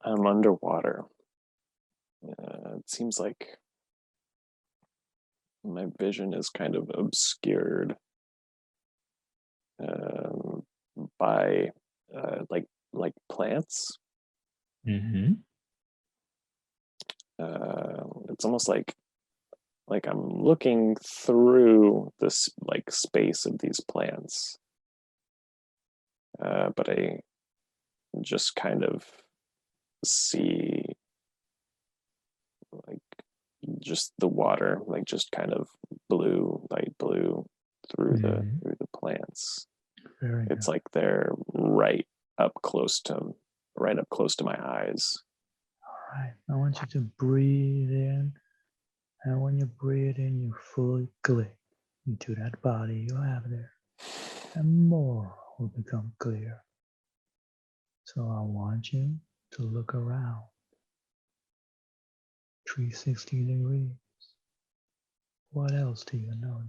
I'm underwater. It seems like my vision is kind of obscured um, by plants. Mm-hmm. It's almost like I'm looking through this like space of these plants, but I just kind of see like just the water, like just kind of blue, light blue Mm-hmm. through the plants. Very It's good. like they're up close to right up close to my eyes. All right. I want you to breathe in. And when you breathe in, you fully click into that body you have there. And more will become clear. So I want you to look around 360 degrees. What else do you know?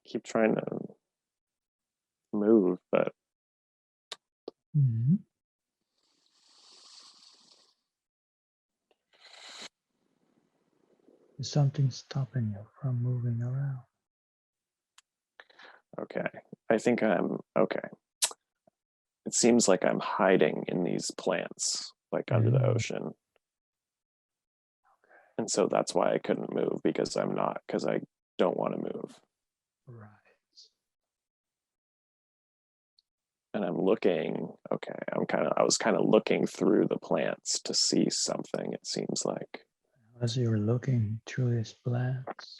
Keep trying to move, but Mm-hmm. Is something stopping you from moving around? okay. I think I'm okay. It seems like I'm hiding in these plants, like under the Mm-hmm. ocean. And so that's why I couldn't move because I don't want to move. Right. And I'm looking, okay, I was kind of looking through the plants to see something, it seems like. As you're looking through these plants,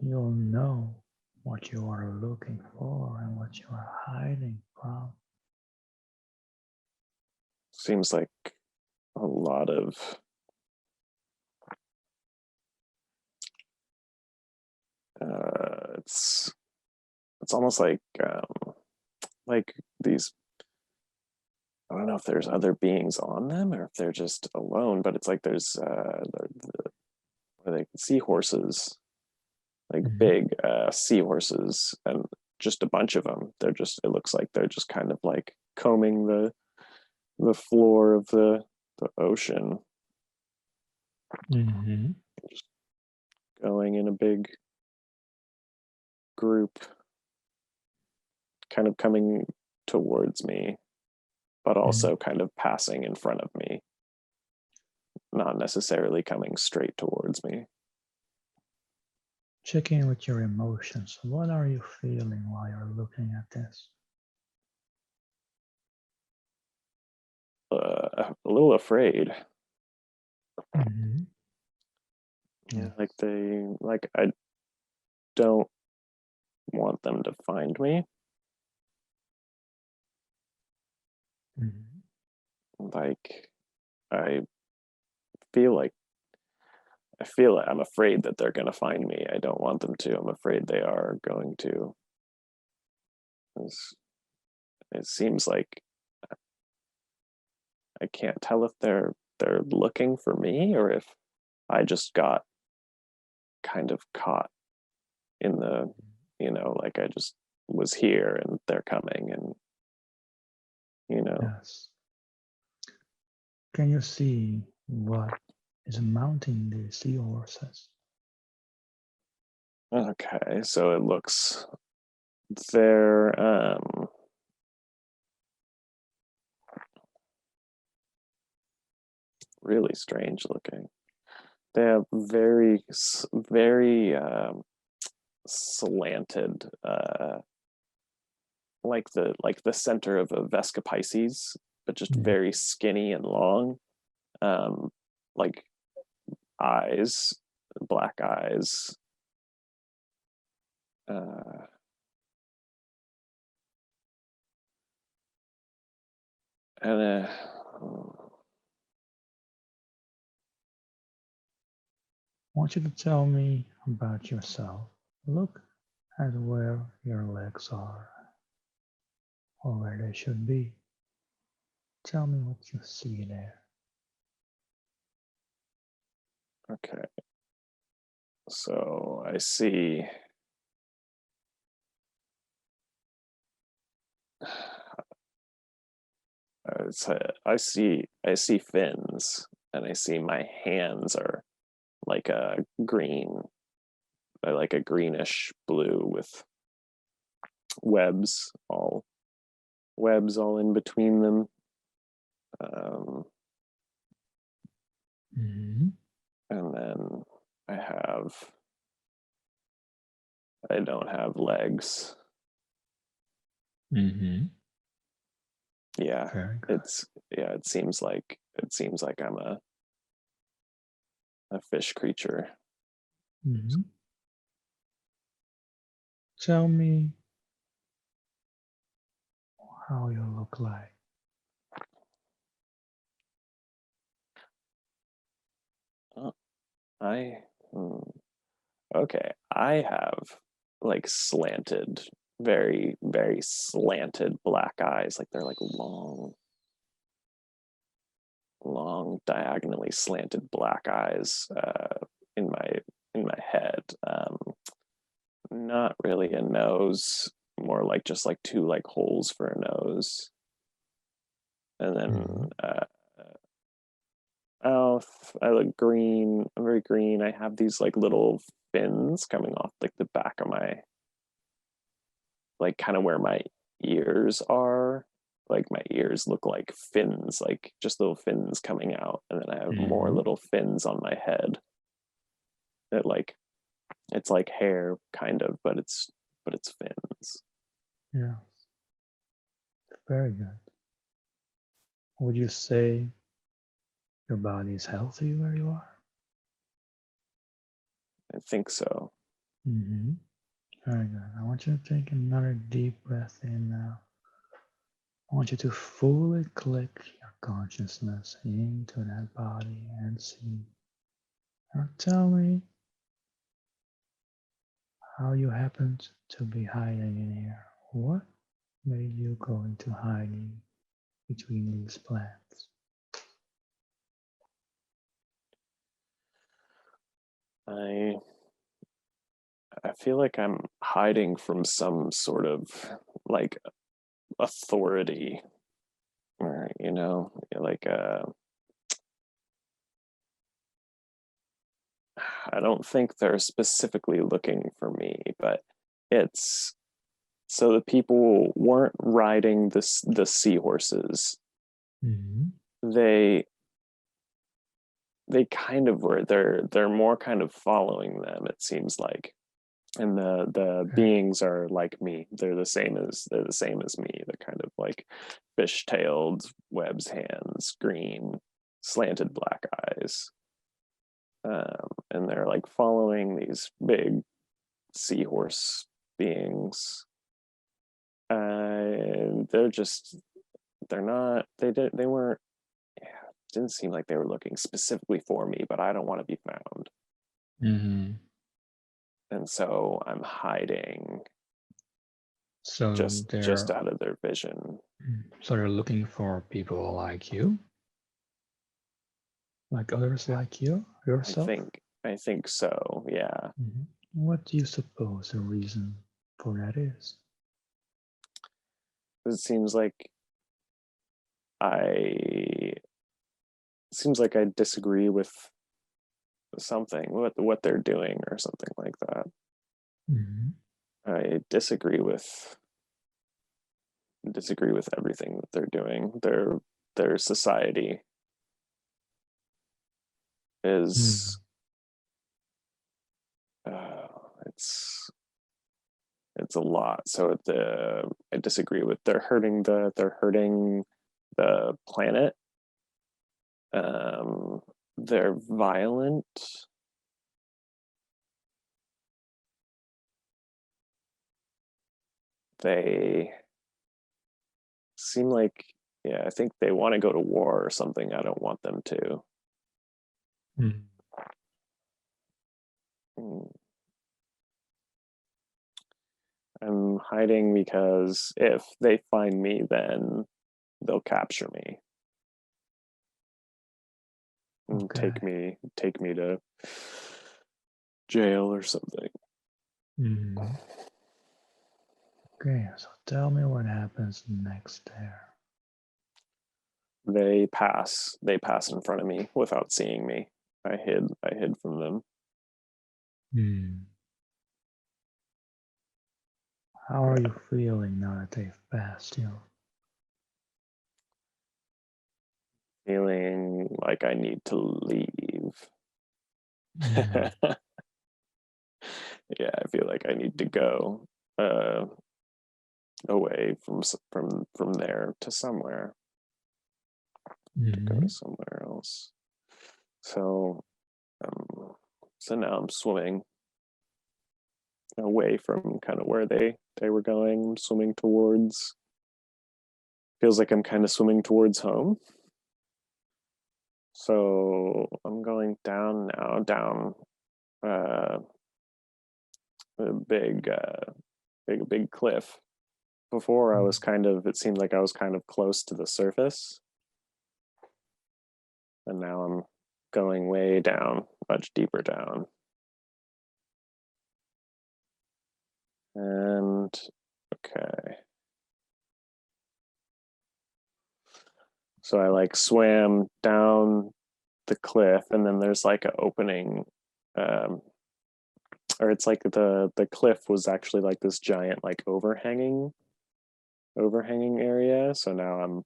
you'll know what you are looking for and what you are hiding from. Seems like a lot of it's almost like these I don't know if there's other beings on them or if they're just alone, but it's like there's like seahorses, like Mm-hmm. big seahorses, and just a bunch of them. It looks like they're just kind of like combing the floor of the ocean, Mm-hmm. just going in a big group, kind of coming towards me, but Mm-hmm. also kind of passing in front of me, not necessarily coming straight towards me. Check in with your emotions. What are you feeling while you're looking at this? A little afraid. Mm-hmm. Like Yes. I don't want them to find me. Mm-hmm. Like I feel like I feel like I'm afraid that they're going to find me. I don't want them to. I'm afraid they are going to. It seems like I can't tell if they're looking for me or if I just got kind of caught in the, like I just was here and they're coming and you know. Yes. Can you see what is mounting the seahorses? Okay, so it looks they're really strange looking. They have very slanted, like the center of a Vesca Pisces, but just Mm-hmm. very skinny and long, um, like eyes, black eyes. Uh, and I want you to tell me about yourself. Look at where your legs are or where they should be. Tell me what you see there. okay, so I see fins, and I see my hands are like a green, like a greenish blue with webs all in between them. Um, Mm-hmm. and then I don't have legs. Mm-hmm. Yeah, Very good. it seems like I'm a fish creature. Mm-hmm. Tell me how you look like. Oh, I okay. I have like slanted, very very slanted black eyes. Like they're like long diagonally slanted black eyes in my head. Not really a nose, more like just like two like holes for a nose, and Mm-hmm. then mouth. I look green. I'm very green. I have these like little fins coming off like the back of my, like kind of where my ears are. Like my ears look like fins, like just little fins coming out, and then I have more Mm-hmm. little fins on my head. That like it's like hair kind of, but it's fins. Yeah, very good. Would you say your body is healthy where you are? I think so. Mm-hmm. Very good. I want you to take another deep breath in now. I want you to fully click your consciousness into that body and see. Now tell me how you happened to be hiding in here. What made you go into hiding between these plants? I I feel like I'm hiding from some sort of like authority, or like I don't think they're specifically looking for me, but it's so the people weren't riding the seahorses. Mm-hmm. They they kind of were. They're more kind of following them, it seems like. And the Okay. beings are like me. They're the same as me. They're kind of like fish-tailed, webs hands, green, slanted black eyes. And they're like following these big seahorse beings. They're just they're not they weren't yeah, didn't seem like they were looking specifically for me, but I don't want to be found. Mm-hmm. And so I'm hiding So just they're out of their vision. so they're looking for people like you, like others like you, I yourself. think I think so, yeah. Mhm. What do you suppose the reason for that is? It I seems like I disagree with something, what they're doing or something like that. Mhm. I disagree with everything that they're doing. Their society Mm. is uh, it's it's a lot. So I disagree with they're hurting the planet. Um, they're violent. They seem like, yeah, I think they want to go to war or something. I don't want them to. Mm. Mm. I'm hiding because if they find me, then they'll capture me and Okay. take me to jail or something. Mm. Okay. So tell me what happens next there. They pass in front of me without seeing me. I hid from them. How are you feeling now that they've passed you? Feeling like I need to leave. Yeah, I feel like I need to go away from there to somewhere, to go to somewhere else. So so now I'm swimming away from kind of where they were going. I'm swimming towards, feels like I'm kind of swimming towards home. So I'm going down now, down a big cliff. Before I was kind of, it seemed like I was kind of close to the surface, and now I'm going way down, much deeper down. And okay. So I like swam down the cliff, and then there's like an opening, or it's like the cliff was actually like this giant like overhanging area. So now I'm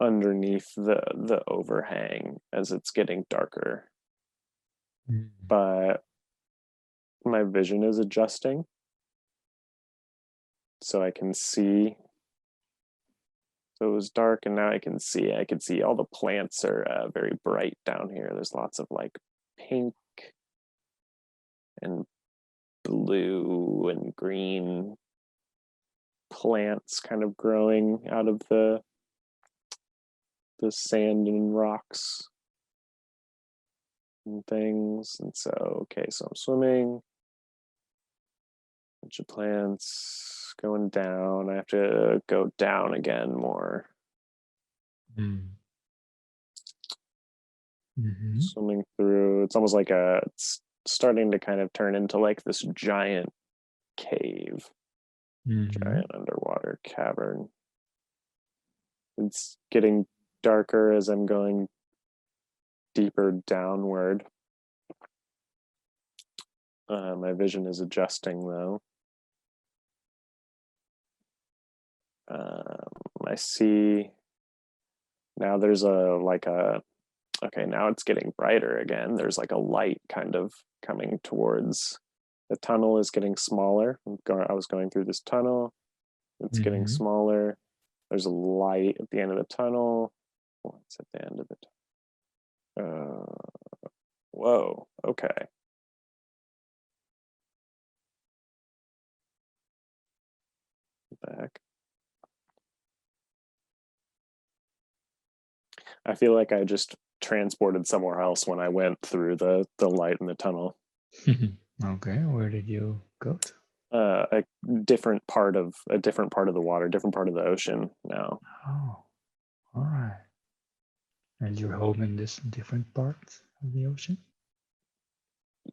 underneath the overhang as it's getting darker. But my vision is adjusting, so I can see. So it was dark, and now I can see. I can see all the plants are very bright down here. There's lots of like pink and blue and green plants kind of growing out of the sand and rocks and things. And so, okay, so I'm swimming, bunch of plants going down. I have to go down again more. Swimming through, it's almost like it's starting to kind of turn into like this giant cave, giant underwater cavern. It's getting darker as I'm going deeper downward. My vision is adjusting though. I see now there's okay, now it's getting brighter again. There's like a light kind of coming towards, the tunnel is getting smaller. I was going through this tunnel. It's getting smaller. There's a light at the end of the tunnel. What's at the end of it? Whoa, okay. Back. I feel like I just transported somewhere else when I went through the light in the tunnel. Okay, where did you go to? A different part of the water, different part of the ocean now. Oh, all right. And you're home in this different parts of the ocean?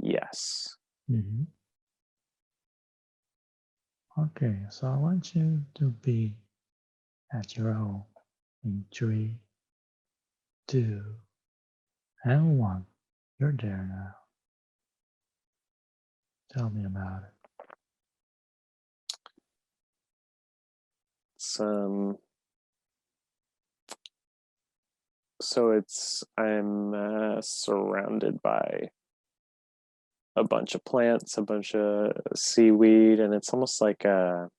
Yes. Okay, so I want you to be at your home in 3, 2, and 1. You're there now. Tell me about it. So I'm surrounded by a bunch of plants, a bunch of seaweed, and it's almost like it's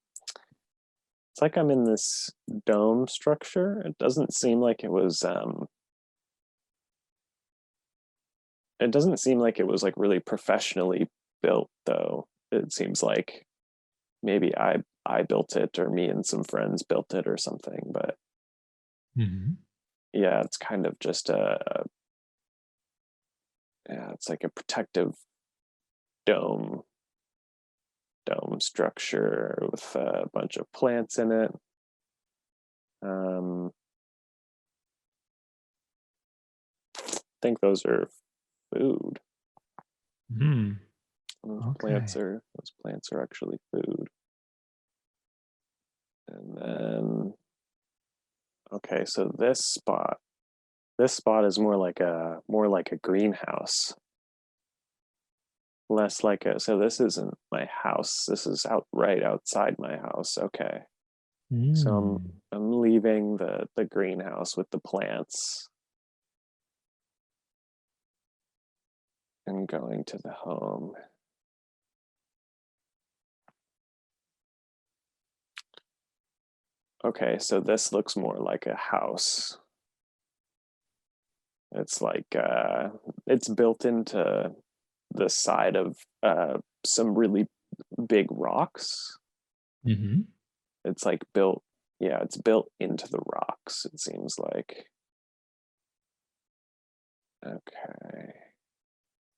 like I'm in this dome structure. It doesn't seem like it was like really professionally built though. It seems like maybe I built it, or me and some friends built it or something, but yeah, it's kind of just it's like a protective dome structure with a bunch of plants in it. I think those are food. Those plants are actually food. And then Okay, so this spot is more like a greenhouse. Less like a, so this isn't my house. This is out right outside my house. Okay. So I'm leaving the greenhouse with the plants and going to the home. Okay, so this looks more like a house. It's like it's built into the side of some really big rocks. Mm-hmm. It's like built, yeah, it's built into the rocks, it seems like. Okay.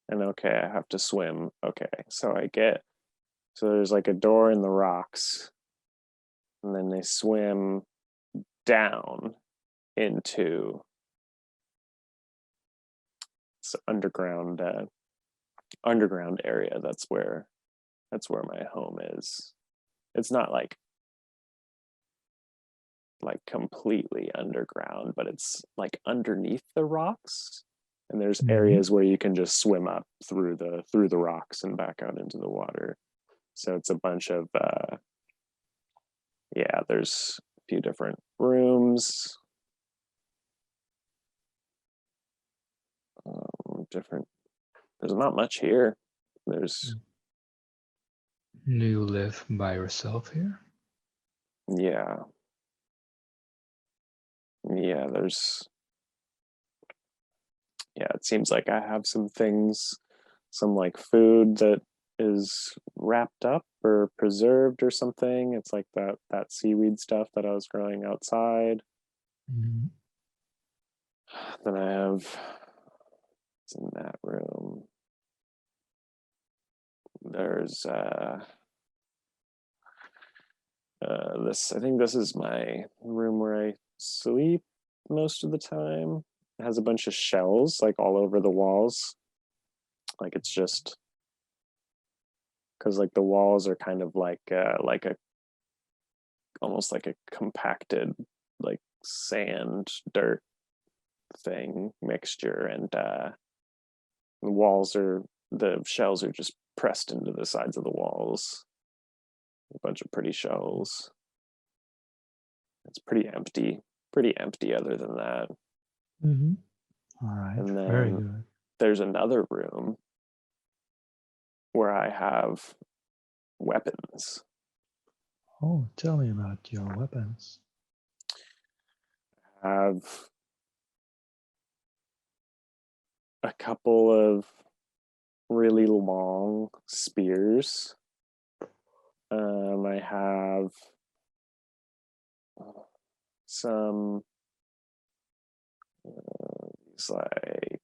And okay, I have to swim. Okay, so there's like a door in the rocks, and then they swim down into this underground area. That's where my home is. It's not like completely underground, but it's like underneath the rocks. And there's Mm-hmm. areas where you can just swim up through the rocks and back out into the water. So it's a bunch of yeah, there's a few different rooms, different. There's not much here. There's Do you live by yourself here? yeah, yeah. There's yeah. It seems like I have some things, some like food that is wrapped up or preserved or something. It's like that seaweed stuff that I was growing outside. Mm-hmm. Then I have it's in that room. There's this. I think this is my room where I sleep most of the time. It has a bunch of shells like all over the walls. Like it's just because like the walls are kind of like a almost like a compacted like sand dirt thing mixture, and the shells are just pressed into the sides of the walls. A bunch of pretty shells. It's pretty empty other than that. Mm-hmm. All right, And very then good. there's another room where I have weapons. Oh, tell me about your weapons. I have a couple of really long spears. I have some it's like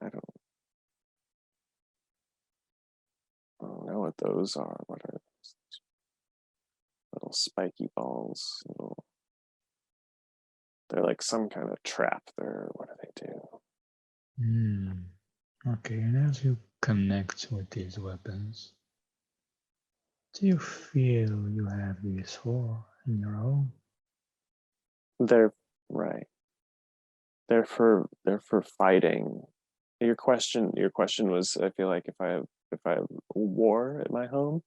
I don't know what those are. What are those? Little spiky balls? They're like some kind of trap. What do they do? Hmm. Okay, and as you connect with these weapons, do you feel you have these for in your home? They're right. They're for fighting. Your question was, I feel like if I have war at my home.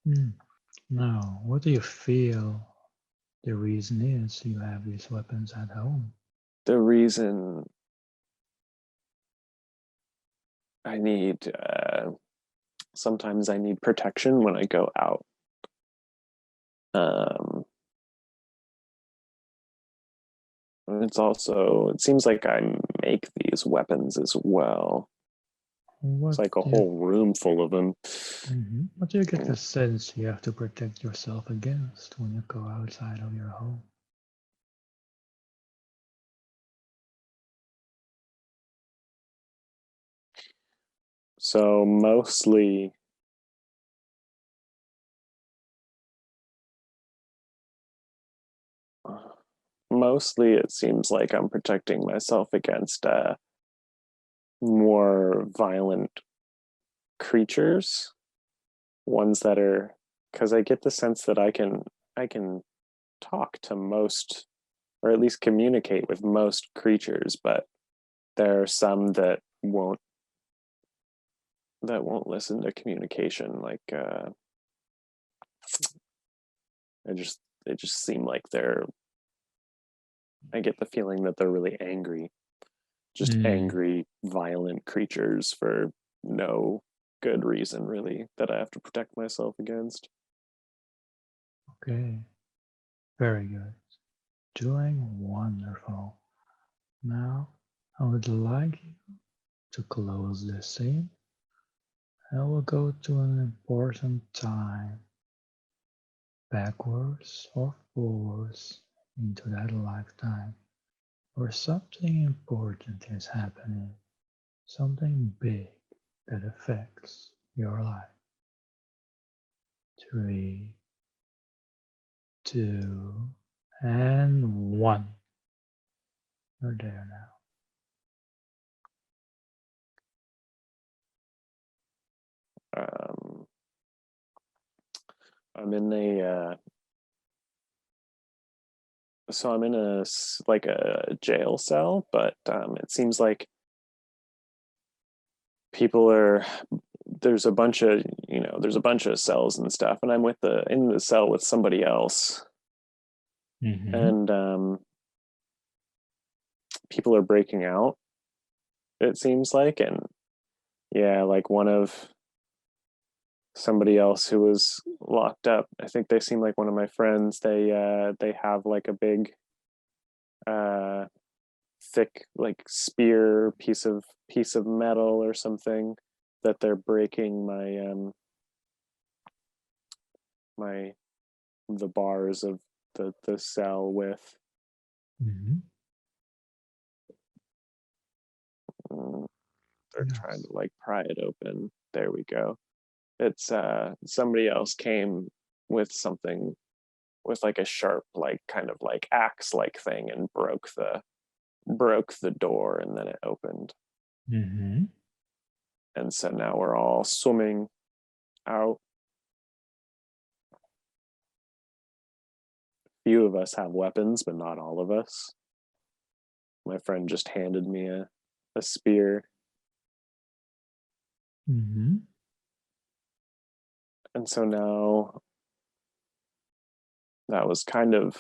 Hmm. Now, what do you feel the reason is you have these weapons at home? The reason I need sometimes I need protection when I go out. Um, and it seems like I make these weapons as well. It's What like a do you, whole room full of them. what do you get the sense you have to protect yourself against when you go outside of your home? So mostly it seems like I'm protecting myself against more violent creatures, ones that are, because I get the sense that I can talk to most, or at least communicate with most creatures, but there are some that won't listen to communication. Like they just seem like I get the feeling that they're really angry, just Mm, angry, violent creatures for no good reason, really, that I have to protect myself against. okay, very good. Doing wonderful. Now, I would like you to close the scene and we'll go to an important time, backwards or forwards into that lifetime where something important is happening, something big that affects your life. 3, 2, and 1. You're there now. Um, I'm in a so I'm in like a jail cell, but it seems like people are there's a bunch of there's a bunch of cells and stuff, and I'm with the in the cell with somebody else, Mm-hmm. and people are breaking out. It seems like, and yeah, like one of somebody else who was locked up. I think they seem like one of my friends. They have like a big uh thick like spear piece of metal or something that they're breaking my the bars of the cell with. Mm-hmm. Mm, they're trying Yes. to like pry it open. There we go. It's somebody else came with something with like a sharp like kind of like axe like thing and broke the door, and then it opened. Mm-hmm. And so now we're all swimming out. Few of us have weapons, but not all of us. My friend just handed me a spear. Mm-hmm. And so now that was kind of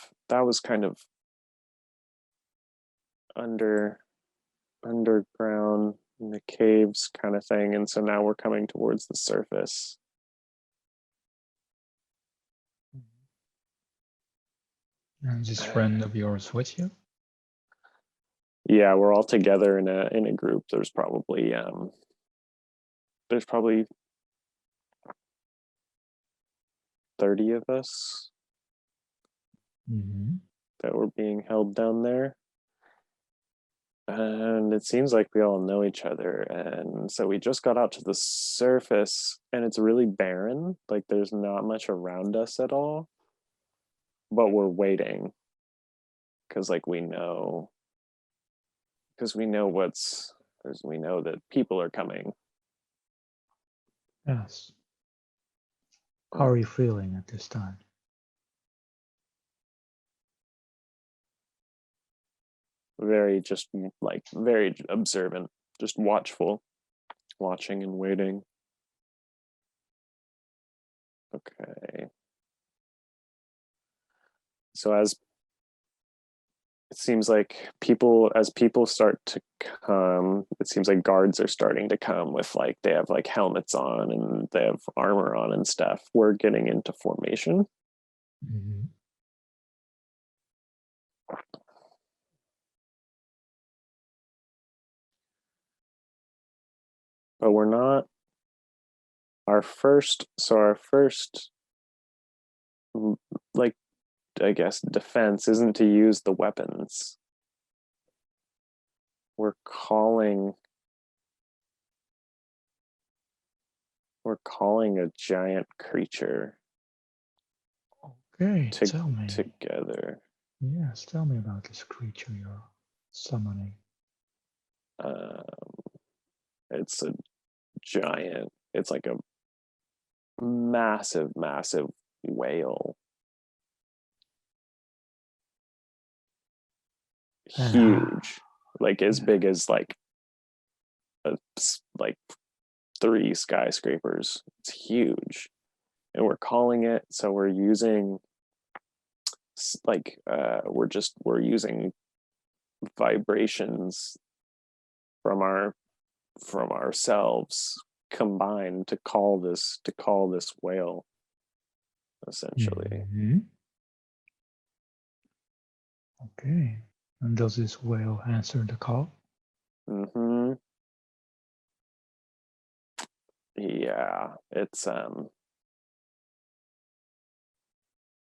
under underground in the caves kind of thing. And so now we're coming towards the surface. And this friend of yours with you? Yeah, we're all together in a group. There's probably 30 of us Mm-hmm. that were being held down there. And it seems like we all know each other. And so we just got out to the surface, and it's really barren. Like there's not much around us at all, but we're waiting because like we know what's because we know that people are coming. Yes. How uh, are you feeling at this time? Very just like very observant, just watchful, watching and waiting. Okay, so as it seems like as people start to come, it seems like guards are starting to come with like they have like helmets on and they have armor on and stuff. We're getting into formation. Mm-hmm. But we're not our first like I guess defense isn't to use the weapons. We're calling we're calling a giant creature Okay, to tell me. together. Yes, tell me about this creature you're summoning. uh, it's a giant, it's like a massive whale. huge, like as big as like 3 skyscrapers. It's huge, and we're calling it. So we're using we're using vibrations from ourselves combined to call this whale, essentially. Okay. And does this whale answer the call? Yeah,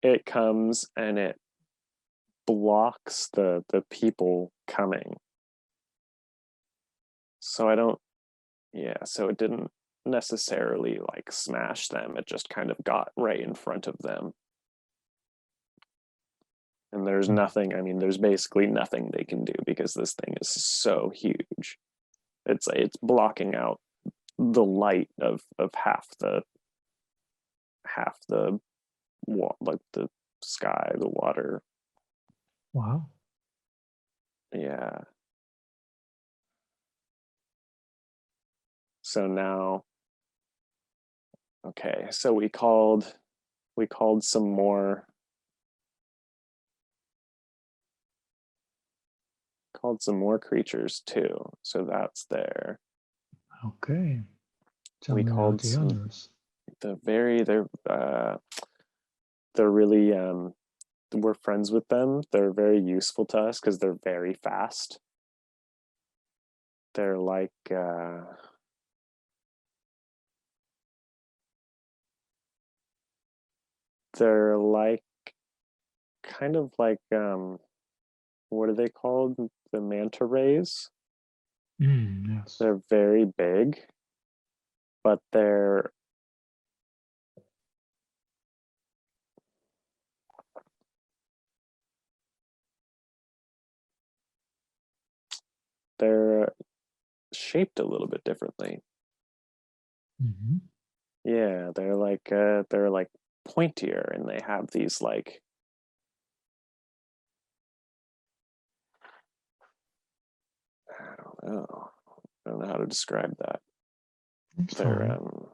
it comes and it blocks the people coming. So so it didn't necessarily like smash them. It just kind of got right in front of them. And there's nothing, there's basically nothing they can do because this thing is so huge. It's blocking out the light of half the like the sky, the water. Wow. Yeah. So now, okay, so we called some more creatures too. So that's there. Okay. Tell We me about called the others. they're really we're friends with them. They're very useful to us because they're very fast. They're like they're like kind of like what are they called? The manta rays. Yes. They're very big, but they're shaped a little bit differently. Yeah, they're like pointier, and they have these like I don't know how to describe that. It's They're fine.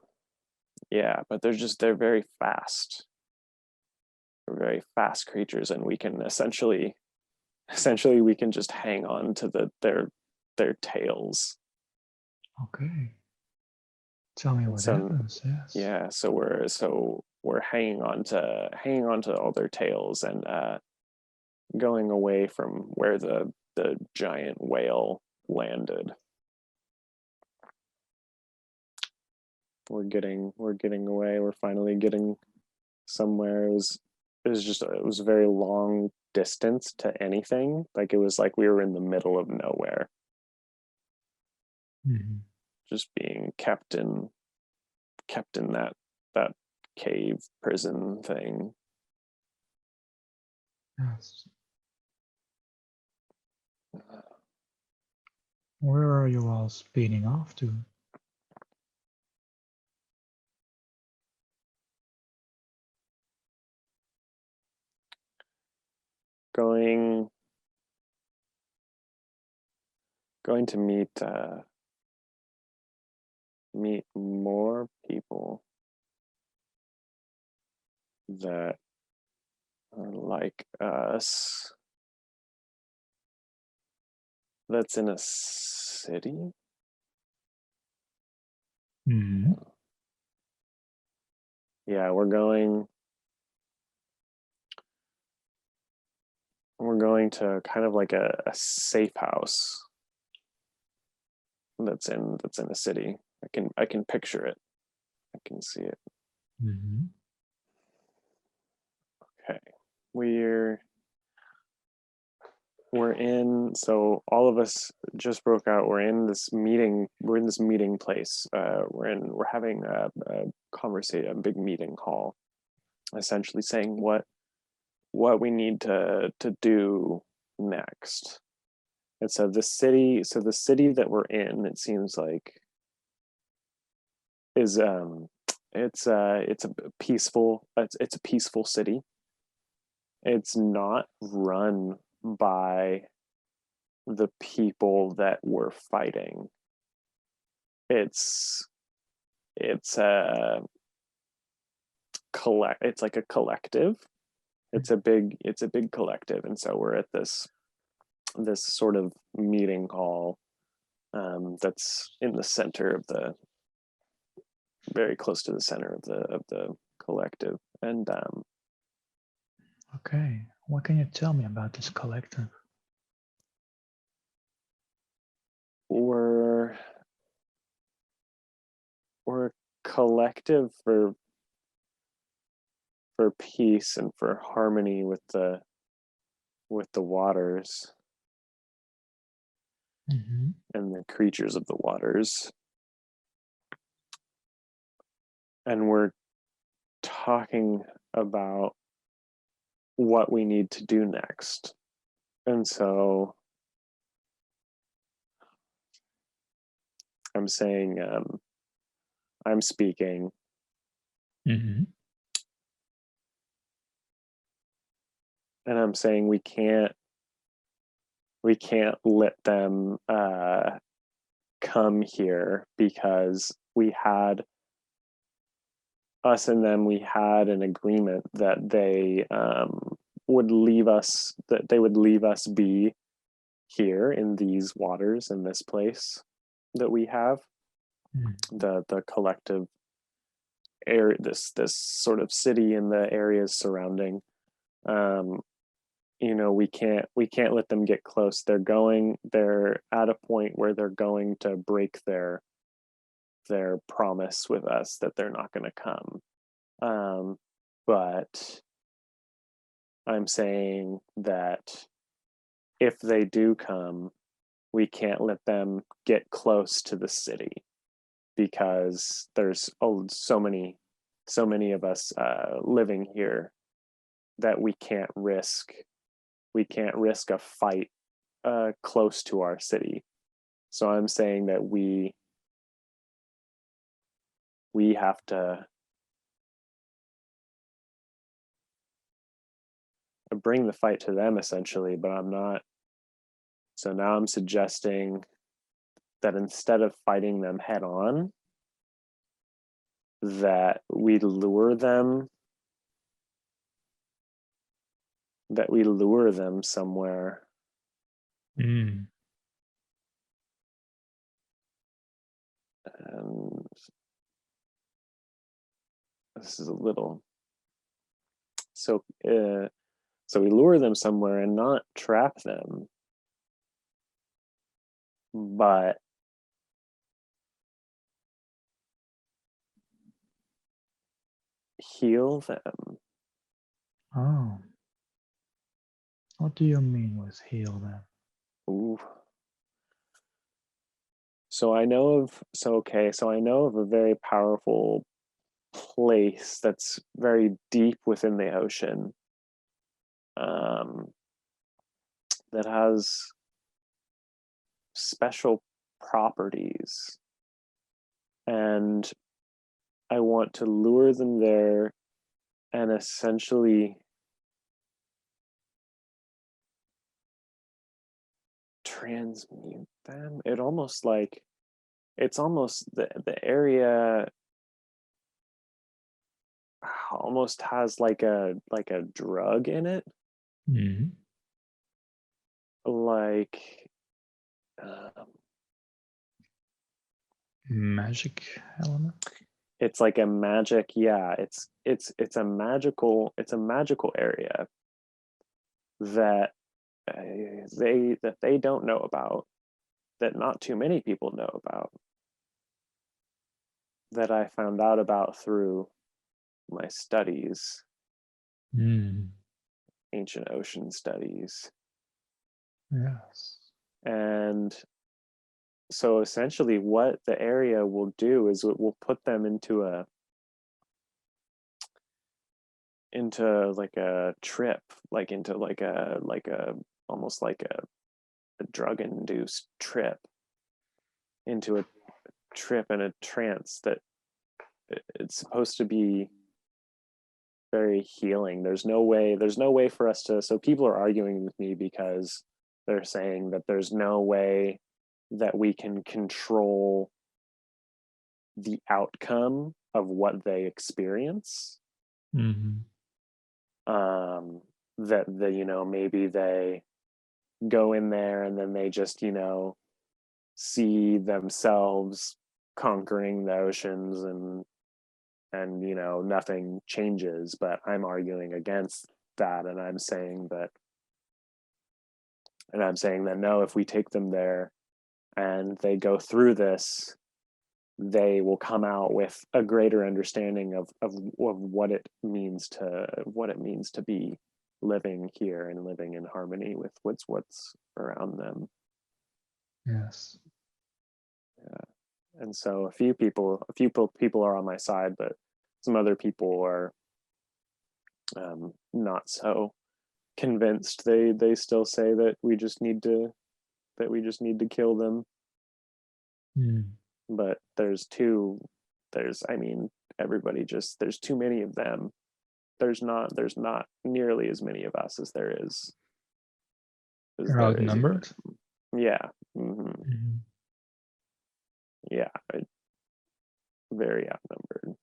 yeah, but they're very fast. They're very fast creatures, and we can essentially we can just hang on to their tails. Okay. Tell me And what so happens. Yes. yeah, so we're hanging on to all their tails and going away from where the giant whale landed. We're getting away. We're finally getting somewhere. It was a very long distance to anything. Like it was like we were in the middle of nowhere, just being kept in that cave prison thing. Yes. Where are you all speeding off to? Going to meet more people that are like us, that's in a city. Yeah, we're going to kind of like a safe house that's in a city. I can picture it. I can see it. Okay. We're so all of us just broke out. We're in this meeting place. We're having a conversation, a big meeting hall, essentially saying what we need to do next. And so the city that we're in, it seems like, is it's a peaceful city. It's not run by the people that we're fighting. It's a it's like a collective. It's a big collective, and so we're at this sort of meeting hall, that's in the center of the very close to the center of the collective. And Okay. What can you tell me about this collective? we're we're a collective for peace and for harmony with the waters Mm-hmm. and the creatures of the waters. And we're talking about what we need to do next. And so I'm saying, I'm speaking, Mm-hmm. and I'm saying we can't let them come here, because us and them, we had an agreement that they would leave us be here in these waters, in this place that we have, the collective area, this sort of city and the areas surrounding. um we can't let them get close. They're at a point where they're going to break their promise with us that they're not going to come. But I'm saying that if they do come, we can't let them get close to the city, because there's so many of us living here, that we can't risk a fight close to our city. So I'm saying that we have to bring the fight to them, essentially. But I'm not. So now I'm suggesting that instead of fighting them head on, that we lure them somewhere. Mm. And this is a little so so we lure them somewhere and not trap them, but heal them. Oh, what do you mean with heal them? Ooh. So I know of a very powerful place that's very deep within the ocean, um, that has special properties, and I want to lure them there and essentially transmute them. It's almost the area almost has like a drug in it, Mm. like um, Magic element? it's like a magic. Yeah, it's a magical area that they don't know about, that not too many people know about, that I found out about through my studies, Mm. ancient ocean studies. Yes. And so essentially what the area will do is it will put them into like a trip, like into like a almost like a drug induced trip, into a trip and a trance that it's supposed to be very healing. There's no way for us to. So people are arguing with me because they're saying that there's no way that we can control the outcome of what they experience. Mm-hmm. That maybe they go in there and then they just see themselves conquering the oceans, and nothing changes. But I'm arguing against that, and I'm saying that no, if we take them there and they go through this, they will come out with a greater understanding of what it means to be living here and living in harmony with what's around them. Yes. And so a few people are on my side, but some other people are not so convinced. They still say that we just need to kill them. Mm. But everybody just, there's too many of them. There's not nearly as many of us as there is You're outnumbered. Yeah. Mm-hmm. Mm-hmm. Yeah, very outnumbered.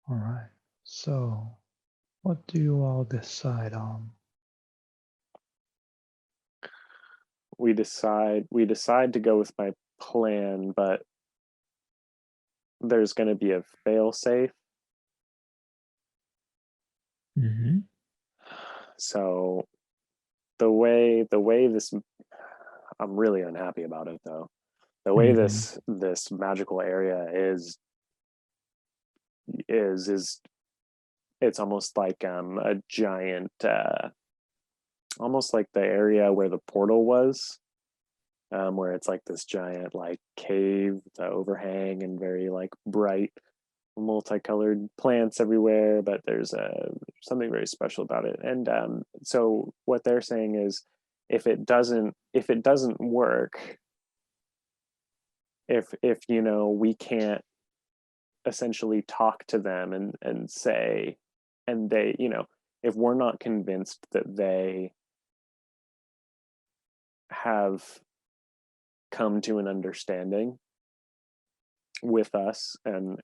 All right. So, what do you all decide on? We decide to go with my plan, but there's going to be a fail safe. Mm-hmm. So the way this, I'm really unhappy about it though. The way Mm-hmm. this magical area is it's almost like a giant, almost like the area where the portal was, where it's like this giant like cave, the overhang, and very like bright multicolored plants everywhere. But there's something very special about it. And so what they're saying is, if it doesn't work, if we can't essentially talk to them and say, and they, if we're not convinced that they have come to an understanding with us and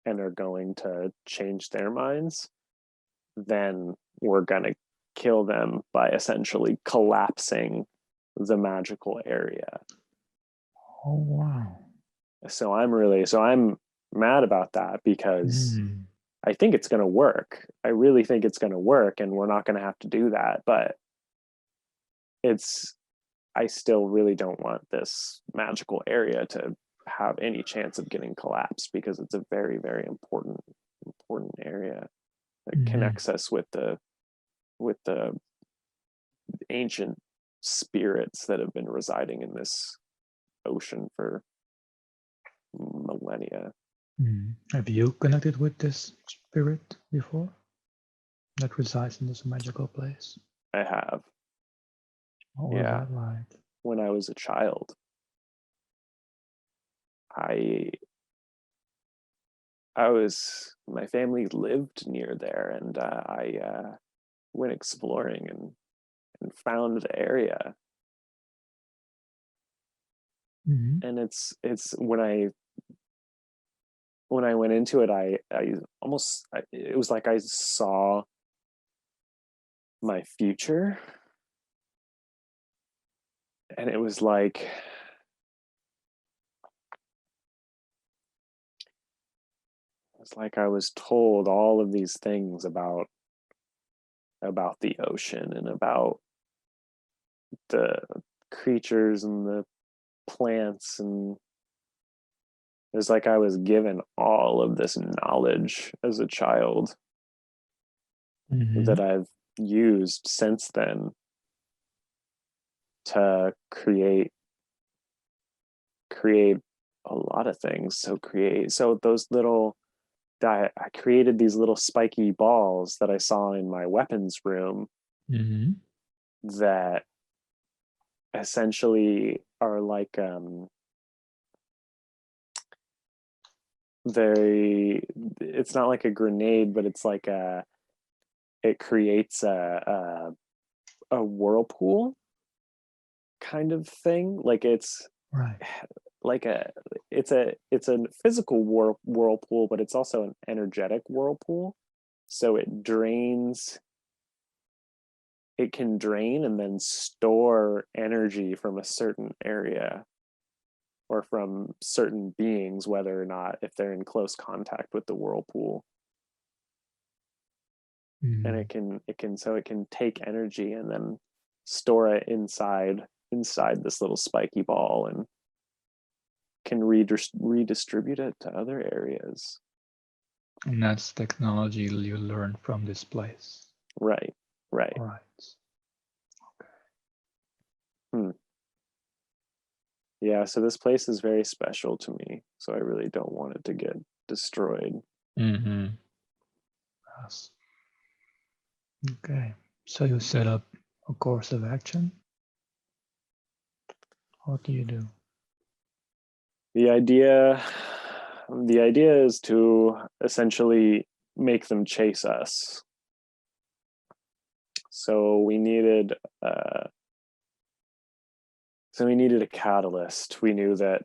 are going to change their minds, then we're going to kill them by essentially collapsing the magical area. Oh wow. So I'm mad about that, because Mm. I think it's going to work. I really think it's going to work, and we're not going to have to do that. But I still really don't want this magical area to have any chance of getting collapsed, because it's a very, very important area that Mm-hmm. connects us with the ancient spirits that have been residing in this ocean for millennia. Mm. Have you connected with this spirit before that resides in this magical place? I have. What was Yeah. that like? When I was a child, I my family lived near there, and I went exploring and found the area. Mm-hmm. And it's when I went into it, it was like I saw my future, and it was like I was told all of these things about the ocean and about the creatures and the plants, and it was like I was given all of this knowledge as a child Mm-hmm. that I've used since then to create a lot of things. So those little, I created these little spiky balls that I saw in my weapons room Mm-hmm. that essentially are like it's not like a grenade, but it's like it creates a whirlpool kind of thing. Like it's Right. like it's a physical whirlpool, but it's also an energetic whirlpool. So it can drain and then store energy from a certain area or from certain beings, whether or not if they're in close contact with the whirlpool. And Mm. it can take energy and then store it inside this little spiky ball and can redistribute it to other areas. And that's technology you learn from this place. Right. Right. Hmm. Yeah, so this place is very special to me, so I really don't want it to get destroyed. Mm-hmm. Yes. Okay. So you set up a course of action. What do you do? The idea the idea is to essentially make them chase us. So uh we needed a catalyst. We knew that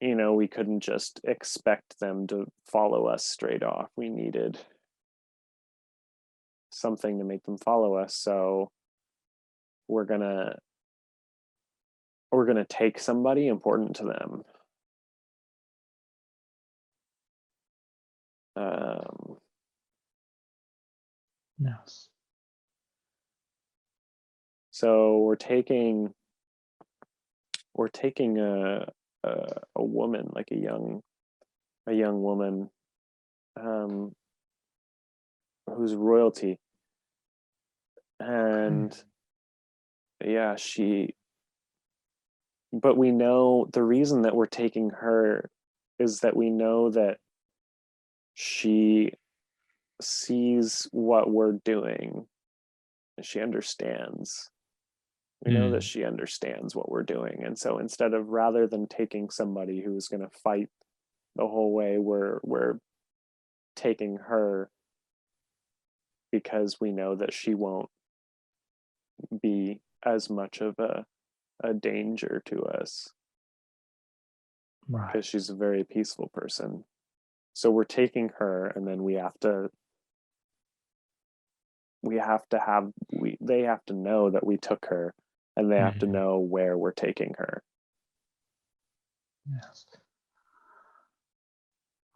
we couldn't just expect them to follow us straight off. We needed something to make them follow us. So we're gonna take somebody important to them. Um, Yes. so we're taking a woman, like a young woman, um, who's royalty, Okay. and yeah, but we know the reason that we're taking her is that we know that she sees what we're doing and she understands. We know that Mm. she understands what we're doing. And so rather than taking somebody who's going to fight the whole way, we're taking her because we know that she won't be as much of a danger to us Right. because she's a very peaceful person. So we're taking her, and then they have to know that we took her, and they have to Mm-hmm. know where we're taking her. Yes.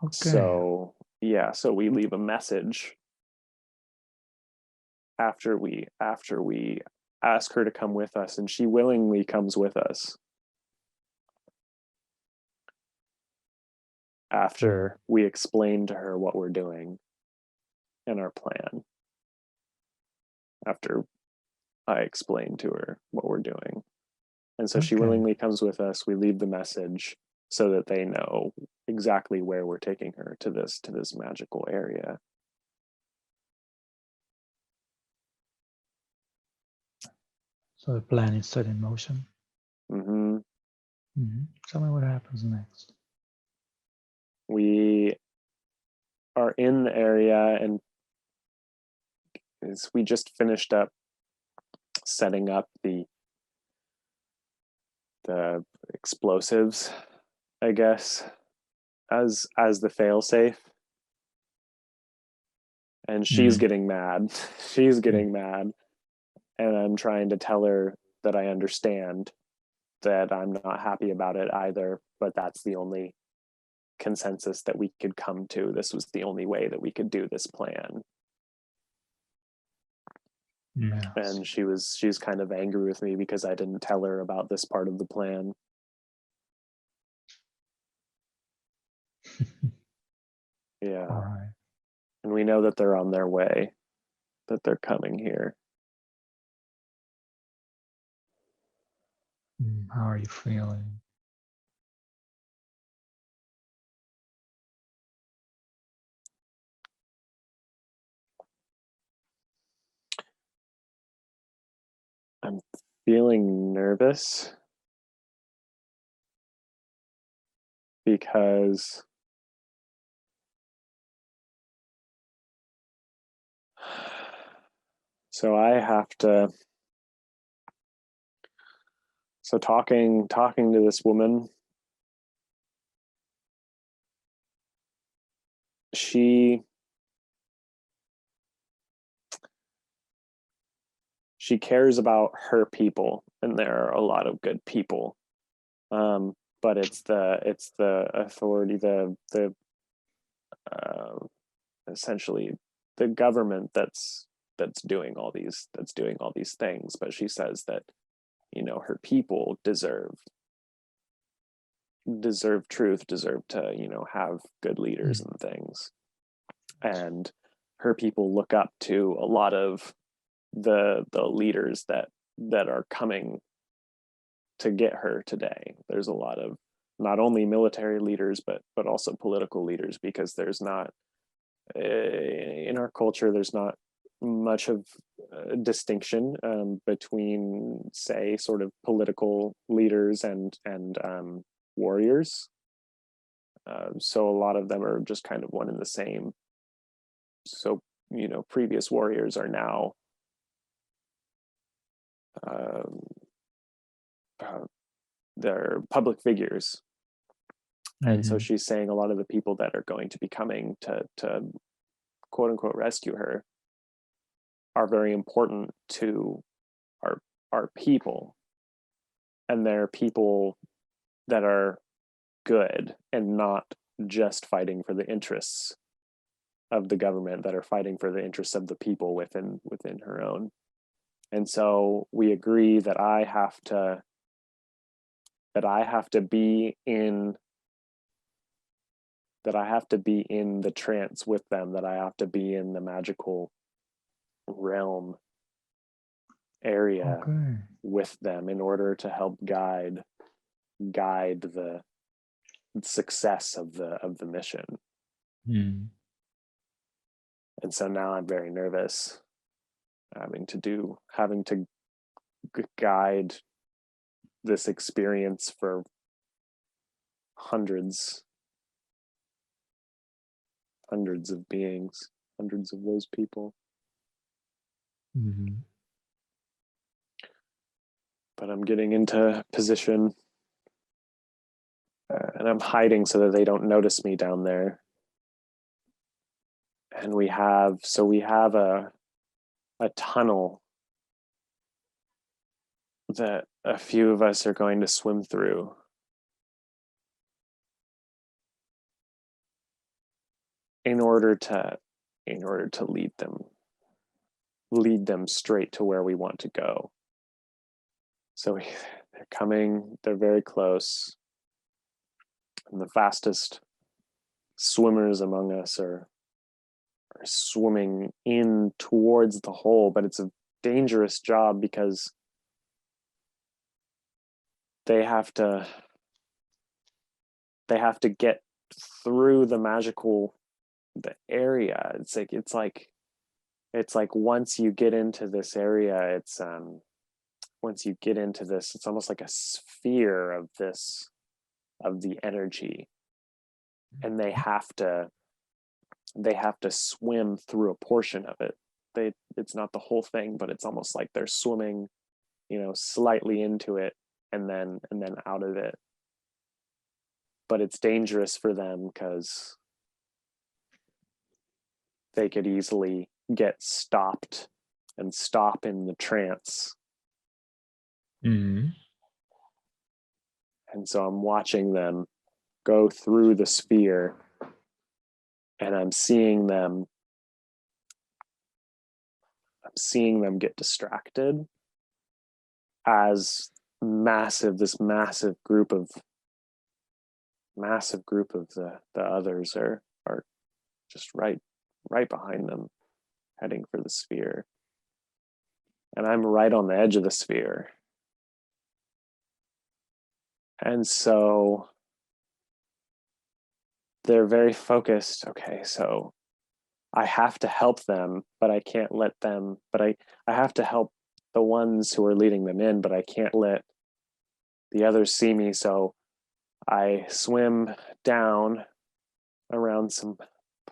Okay. So yeah, so we leave a message after we ask her to come with us, and she willingly comes with us Mm. after we explain to her what we're doing and our plan. After I explain to her what we're doing. And so she Okay. willingly comes with us. We leave the message so that they know exactly where we're taking her to this magical area. So the plan is set in motion. Mm-hmm. Mm-hmm. Tell me what happens next. We are in the area, and we just finished up setting up the explosives, I guess, as the failsafe. And she's Mm. getting mad. She's Mm. getting mad. And I'm trying to tell her that I understand that I'm not happy about it either, but that's the only consensus that we could come to. This was the only way that we could do this plan. Yes. And she's kind of angry with me because I didn't tell her about this part of the plan. All Yeah. right. And we know that they're on their way, that they're coming here. How are you feeling? I'm feeling nervous because So I have to, so talking to this woman, she cares about her people, and there are a lot of good people. But it's the authority, the uh, essentially the government that's doing all these things. But she says that, you know, her people deserve truth, deserve to, you know, have good leaders and things. And her people look up to a lot of the leaders that are coming to get her today. There's a lot of not only military leaders but also political leaders, because there's not, in our culture, there's not much of a distinction between, say, sort of political leaders and warriors. So a lot of them are just kind of one and the same. So, you know, previous warriors are now um, they're public figures. And so she's saying a lot of the people that are going to be coming to quote unquote rescue her are very important to our people, and they're people that are good and not just fighting for the interests of the government, that are fighting for the interests of the people within her own. And so we agree that I have to be in the trance with them, that I have to be in the magical realm area with them in order to help guide the success of the mission. And so now I'm very nervous, having to guide this experience for hundreds of beings, hundreds of those people. But I'm getting into position, and I'm hiding so that they don't notice me down there. And we have a tunnel that a few of us are going to swim through. In order to lead them straight to where we want to go. So they're coming, they're very close. And the fastest swimmers among us are swimming in towards the hole, but it's a dangerous job because they have to get through the area. It's like once you get into this area, it's almost like a sphere of the energy, and they have to swim through a portion of it. It's not the whole thing, but it's almost like they're swimming, you know, slightly into it and then out of it. But it's dangerous for them because they could easily get stopped and stop in the trance. And so I'm watching them go through the sphere, and I'm seeing them get distracted as this massive group of the others are just right behind them, heading for the sphere. And I'm right on the edge of the sphere. And so they're very focused. Okay, so I have to help them, but I can't let them, but I have to help the ones who are leading them in, but I can't let the others see me. So I swim down around some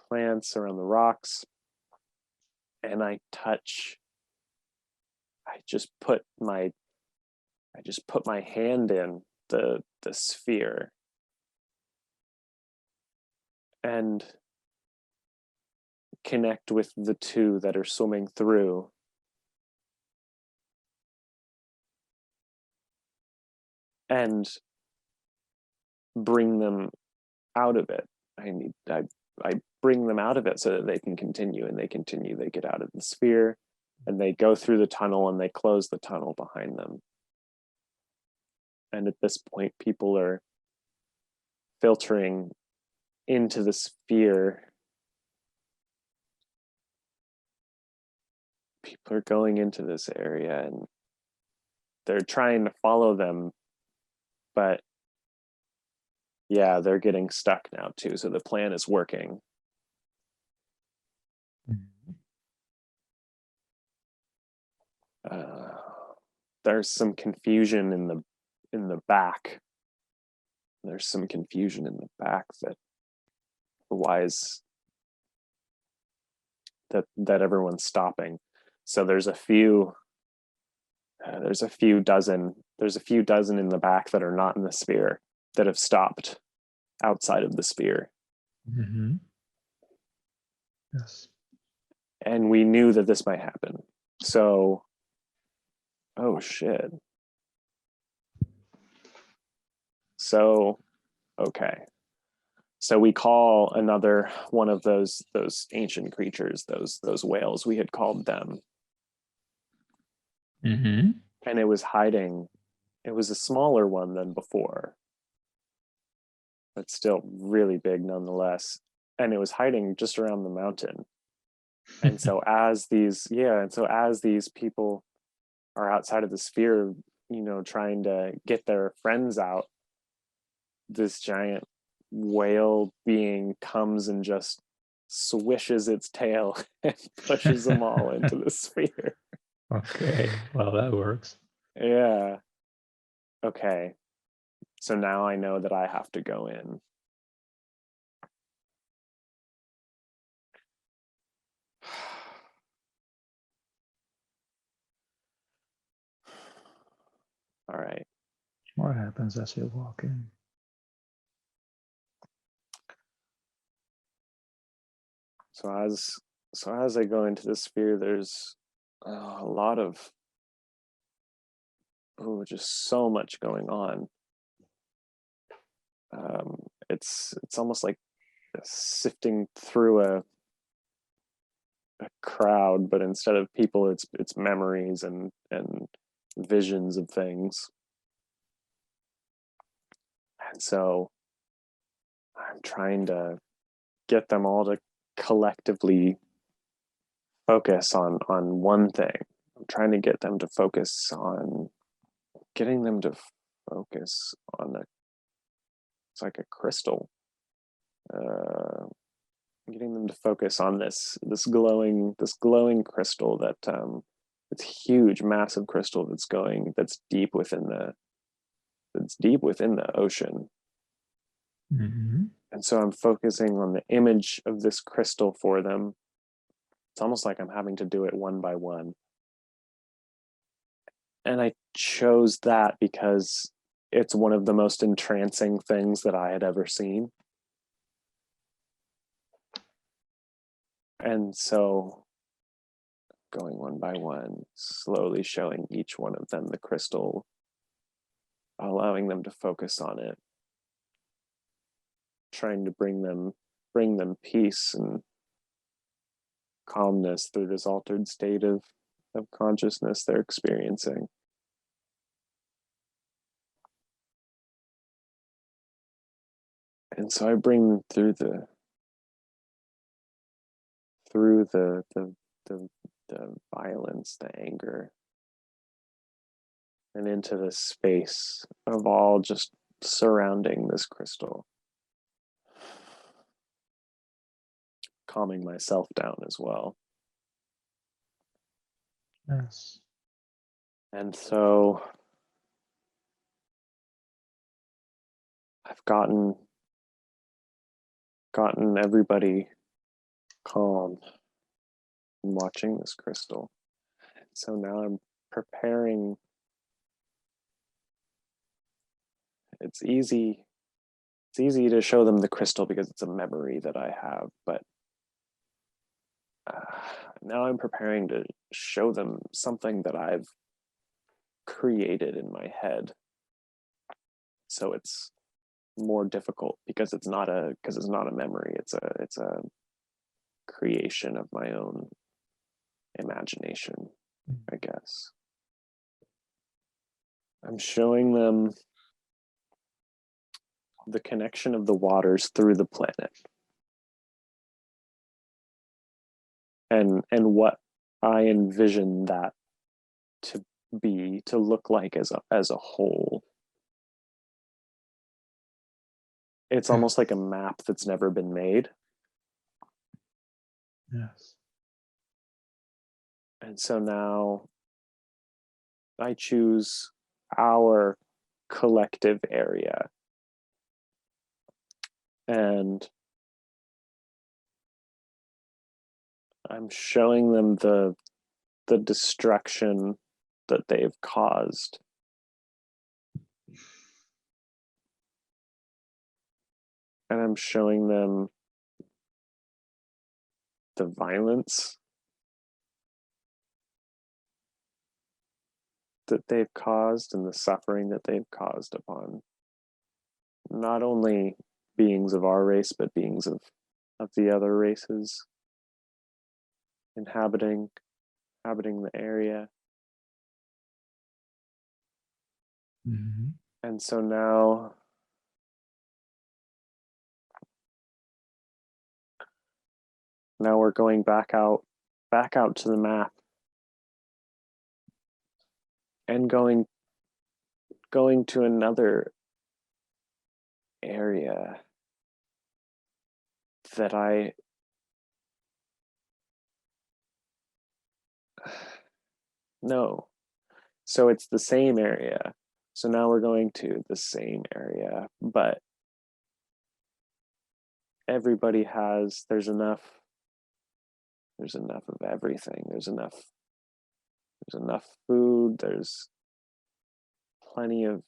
plants, around the rocks, and I touch I just put my hand in the sphere and connect with the two that are swimming through. And bring them out of it. I bring them out of it so that they can continue, and they continue. They get out of the sphere and they go through the tunnel and they close the tunnel behind them. And at this point, people are filtering into the sphere. People are going into this area and they're trying to follow them, but yeah, they're getting stuck now too. So the plan is working. There's some confusion in the back. There's some confusion in the back that wise that everyone's stopping. So there's a few dozen in the back that are not in the sphere that have stopped outside of the sphere. Mm-hmm. Yes. And we knew that this might happen. So, oh shit. So, okay. So we call another one of those ancient creatures, those whales. We had called them. Mm-hmm. And it was hiding. It was a smaller one than before, but still really big nonetheless. And it was hiding just around the mountain. And so as these people are outside of the sphere, trying to get their friends out, this giant whale being comes and just swishes its tail and pushes them all into the sphere. Okay, well, that works. Yeah. Okay. So now I know that I have to go in. All right. What happens as you walk in? So as I go into the sphere, there's a lot of just so much going on. It's almost like sifting through a crowd, but instead of people, it's memories and visions of things. And so I'm trying to get them all to collectively focus on one thing. I'm trying to get them to focus on getting them to focus on it's like a crystal. Getting them to focus on this glowing crystal that it's huge, massive crystal that's deep within the ocean. Mm-hmm. And so I'm focusing on the image of this crystal for them. It's almost like I'm having to do it one by one. And I chose that because it's one of the most entrancing things that I had ever seen. And so going one by one, slowly showing each one of them the crystal, allowing them to focus on it, trying to bring them peace and calmness through this altered state of consciousness they're experiencing. And so I bring them through the violence, the anger, and into the space of all just surrounding this crystal, calming myself down as well. Yes. And so I've gotten everybody calm and watching this crystal. So now preparing. It's easy to show them the crystal because it's a memory that I have, but now I'm preparing to show them something that I've created in my head. So it's more difficult because it's not a memory. It's a creation of my own imagination, I guess. I'm showing them the connection of the waters through the planet. And what I envision that to look like as a whole. It's almost like a map that's never been made. Yes. And so now I choose our collective area. And I'm showing them the destruction that they've caused. And I'm showing them the violence that they've caused and the suffering that they've caused upon not only beings of our race, but beings of the other races inhabiting the area. Mm-hmm. And so now we're going back out to the map and going to another area that no. So it's the same area. So now we're going to the same area, but everybody there's enough of everything. There's enough food, there's plenty of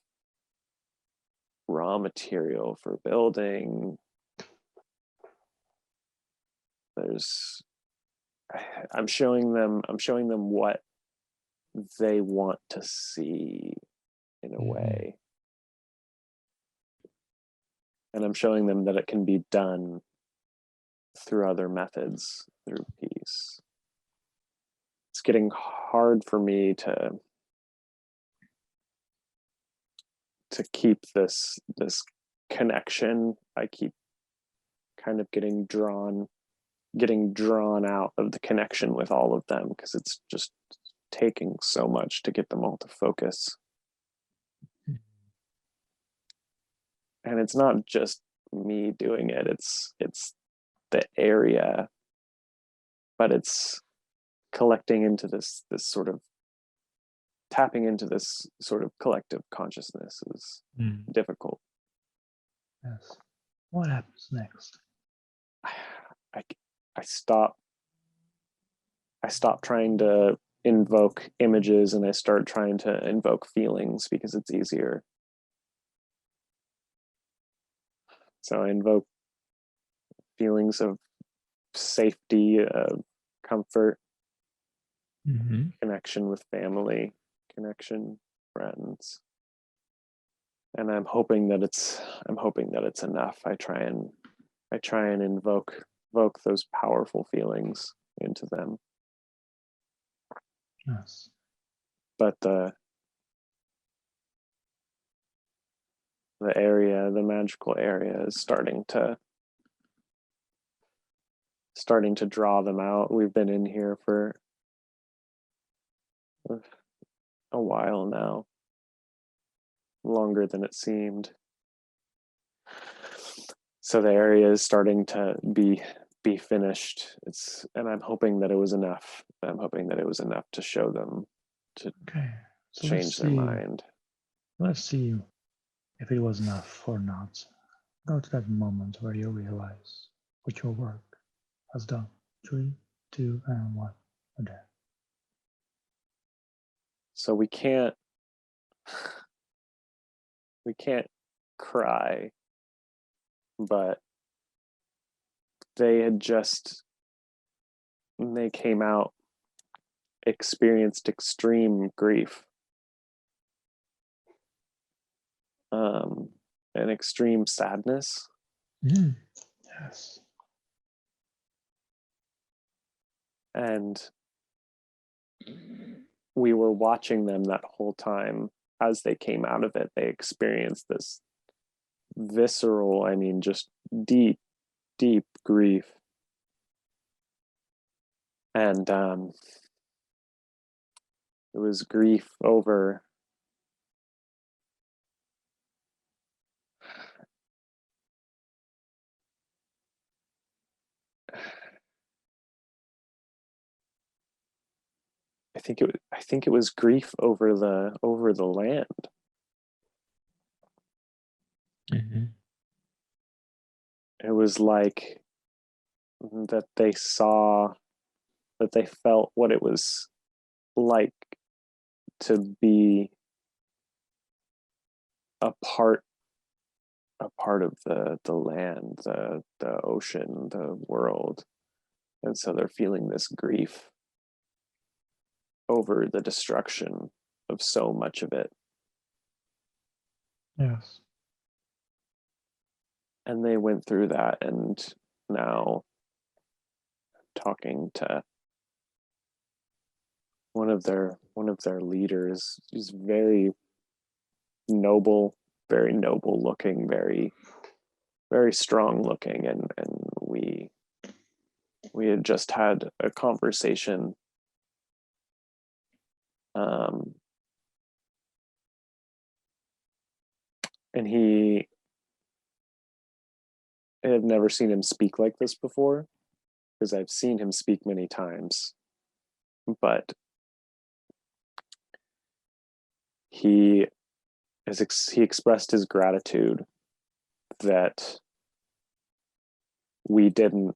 raw material for building. I'm showing them what they want to see in a way. And I'm showing them that it can be done through other methods, through peace. It's getting hard for me to keep this connection. I keep kind of getting drawn out of the connection with all of them because it's just taking so much to get them all to focus. And it's not just me doing it, it's the area, but it's collecting into this sort of tapping into this sort of collective consciousness is difficult. Yes. What happens next? I stop trying to invoke images and I start trying to invoke feelings because it's easier. So I invoke feelings of safety, comfort, connection with family, connection, friends. And I'm hoping that it's enough. I try and invoke those powerful feelings into them. Yes. But the magical area is starting to draw them out. We've been in here for a while now, longer than it seemed. So the area is starting to be finished. And I'm hoping that it was enough. I'm hoping that it was enough to show them to change their mind. Let's see if it was enough or not. Go to that moment where you realize what your work has done. 3, 2, and 1. There. So we can't cry, but they came out, experienced extreme grief, and extreme sadness. Yes. And we were watching them that whole time. As they came out of it, they experienced this visceral, I mean, just deep, deep grief. And it was grief over I think it was grief over the land. Mm-hmm. It was like that they felt what it was like to be a part of the land, the ocean, the world. And so they're feeling this grief over the destruction of so much of it. Yes. And they went through that, and now talking to one of their leaders, is noble very noble looking, very strong looking, and we had just had a conversation, um and I have never seen him speak like this before, because I've seen him speak many times, but he he expressed his gratitude that we didn't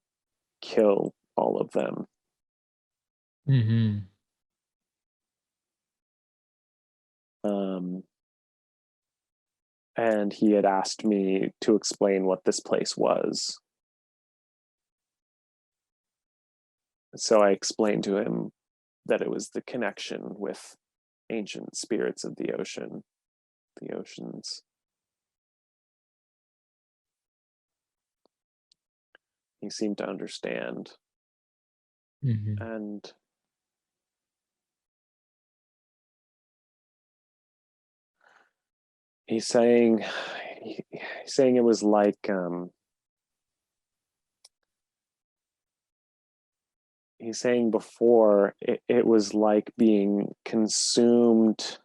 kill all of them. Mm-hmm. um and he had asked me to explain what this place was. So I explained to him that it was the connection with ancient spirits of the oceans. He seemed to understand. Mm-hmm. And he's saying it was like, he's saying before, it was like being consumed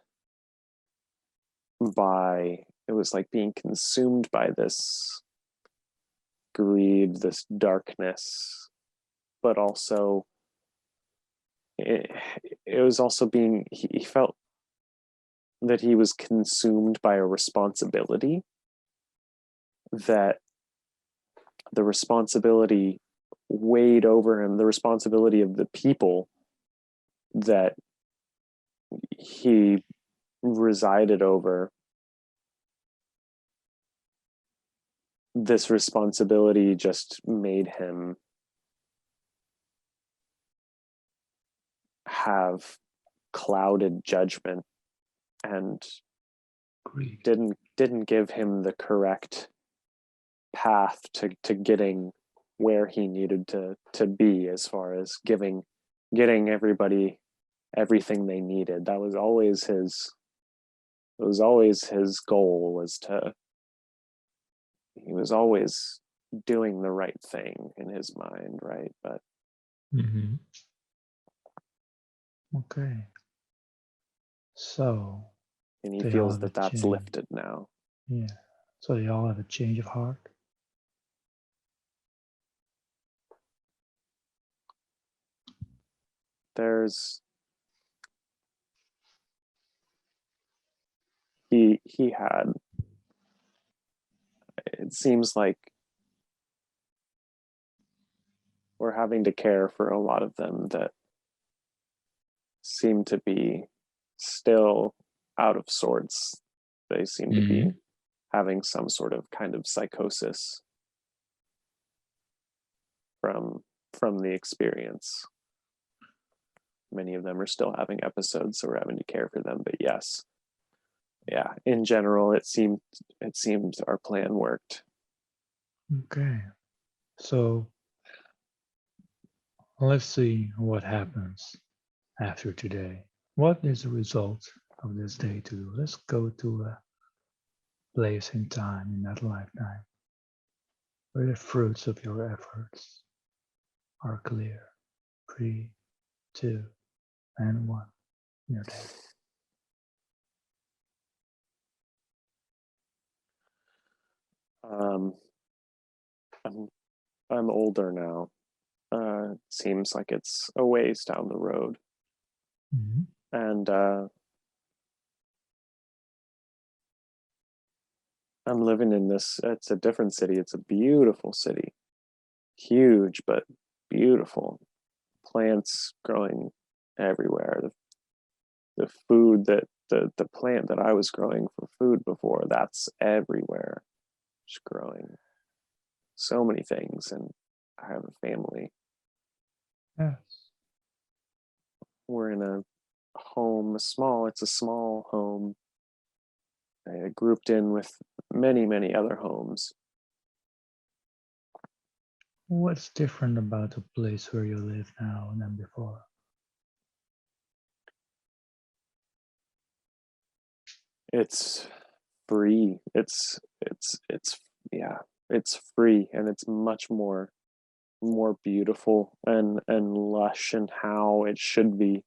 by this greed, this darkness, but also it, it was also being he felt that he was consumed by a responsibility, that the responsibility weighed over him, the responsibility of the people that he resided over. This responsibility just made him have clouded judgment, and Greed. didn't give him the correct path to getting where he needed to be, as far as getting everybody everything they needed. That was always his it was always his goal, was to he was always doing the right thing in his mind, right? But Mm-hmm. Okay. So and he they all feels have a that that's change. lifted now. Yeah. So they all have a change of heart. There's he had it seems like we're having to care for a lot of them that seem to be still out of sorts. They seem to be Mm-hmm. having some sort of kind of psychosis from the experience. Many of them are still having episodes, so we're having to care for them. But yes, yeah, in general, it seemed our plan worked. Okay. So let's see what happens after today. What is the result of this day to do? Let's go to a place in time in that lifetime where the fruits of your efforts are clear. 3, 2, and 1. Your day. I'm I'm older now. Seems like it's a ways down the road, Mm-hmm. and I'm living in this. It's a different city. It's a beautiful city, huge but beautiful. Plants growing everywhere. The food that the plant that I was growing for food before, that's everywhere. Just growing so many things, and I have a family. Yes. We're in a home, it's a small home, grouped in with many other homes. What's different about the place where you live now than before? It's free. It's yeah, it's free, and it's much more beautiful and lush and how it should be.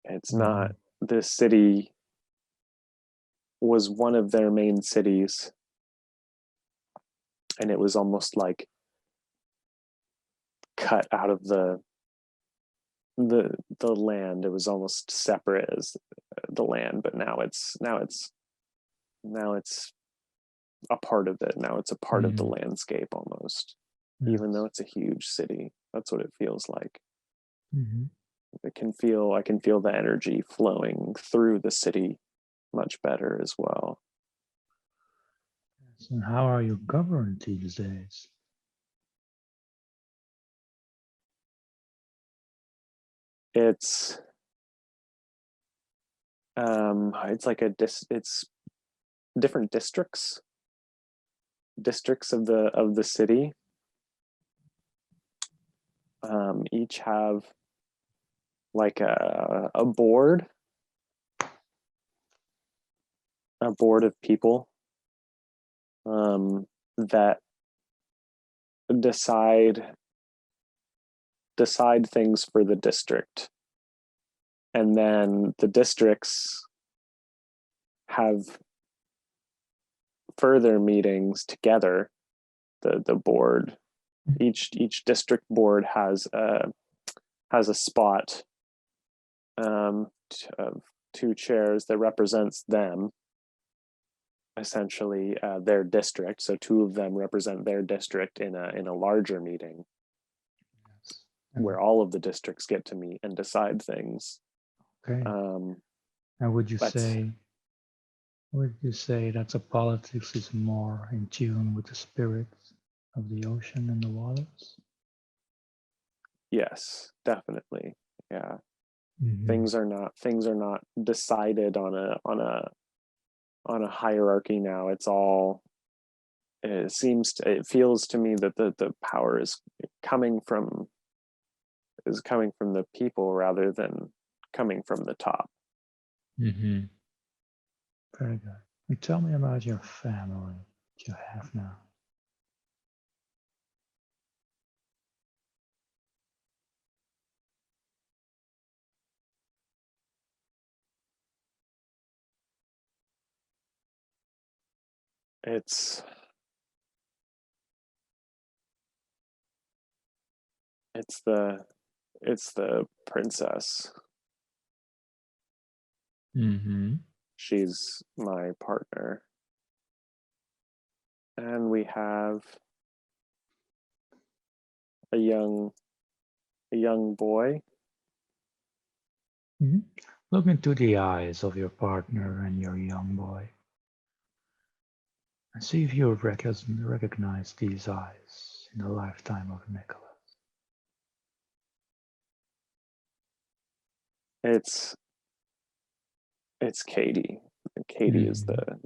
It's Mm-hmm. not. This city was one of their main cities, and it was almost like cut out of the land. It was almost separate as the land, but now it's a part of it. Now it's a part of the Mm-hmm. landscape almost, even though Yes. it's a huge city. That's what it feels like. Mm-hmm. I can feel the energy flowing through the city much better as well. Yes. And how are you governed these days? It's it's like it's different districts of the city. Each have like a board of people that decide things for the district, and then the districts have further meetings together. The board, each district board has a spot of two chairs that represents them, essentially their district. So two of them represent their district in a larger meeting Yes. where all of the districts get to meet and decide things. Okay. Um, And that's would you say that the politics is more in tune with the spirits of the ocean and the waters? Yes, definitely. Yeah, Mm-hmm. things are not decided on a hierarchy now. It's all it feels to me that the power coming from coming from the people rather than coming from the top. Mm-hmm. Very good. And tell me about your family that you have now. It's it's the it's the princess. Mm-hmm. She's my partner, and we have a young boy. Mm-hmm. Look into the eyes of your partner and your young boy and see if you recognize these eyes in the lifetime of Nicholas. It's Katie. Katie is Mhm. the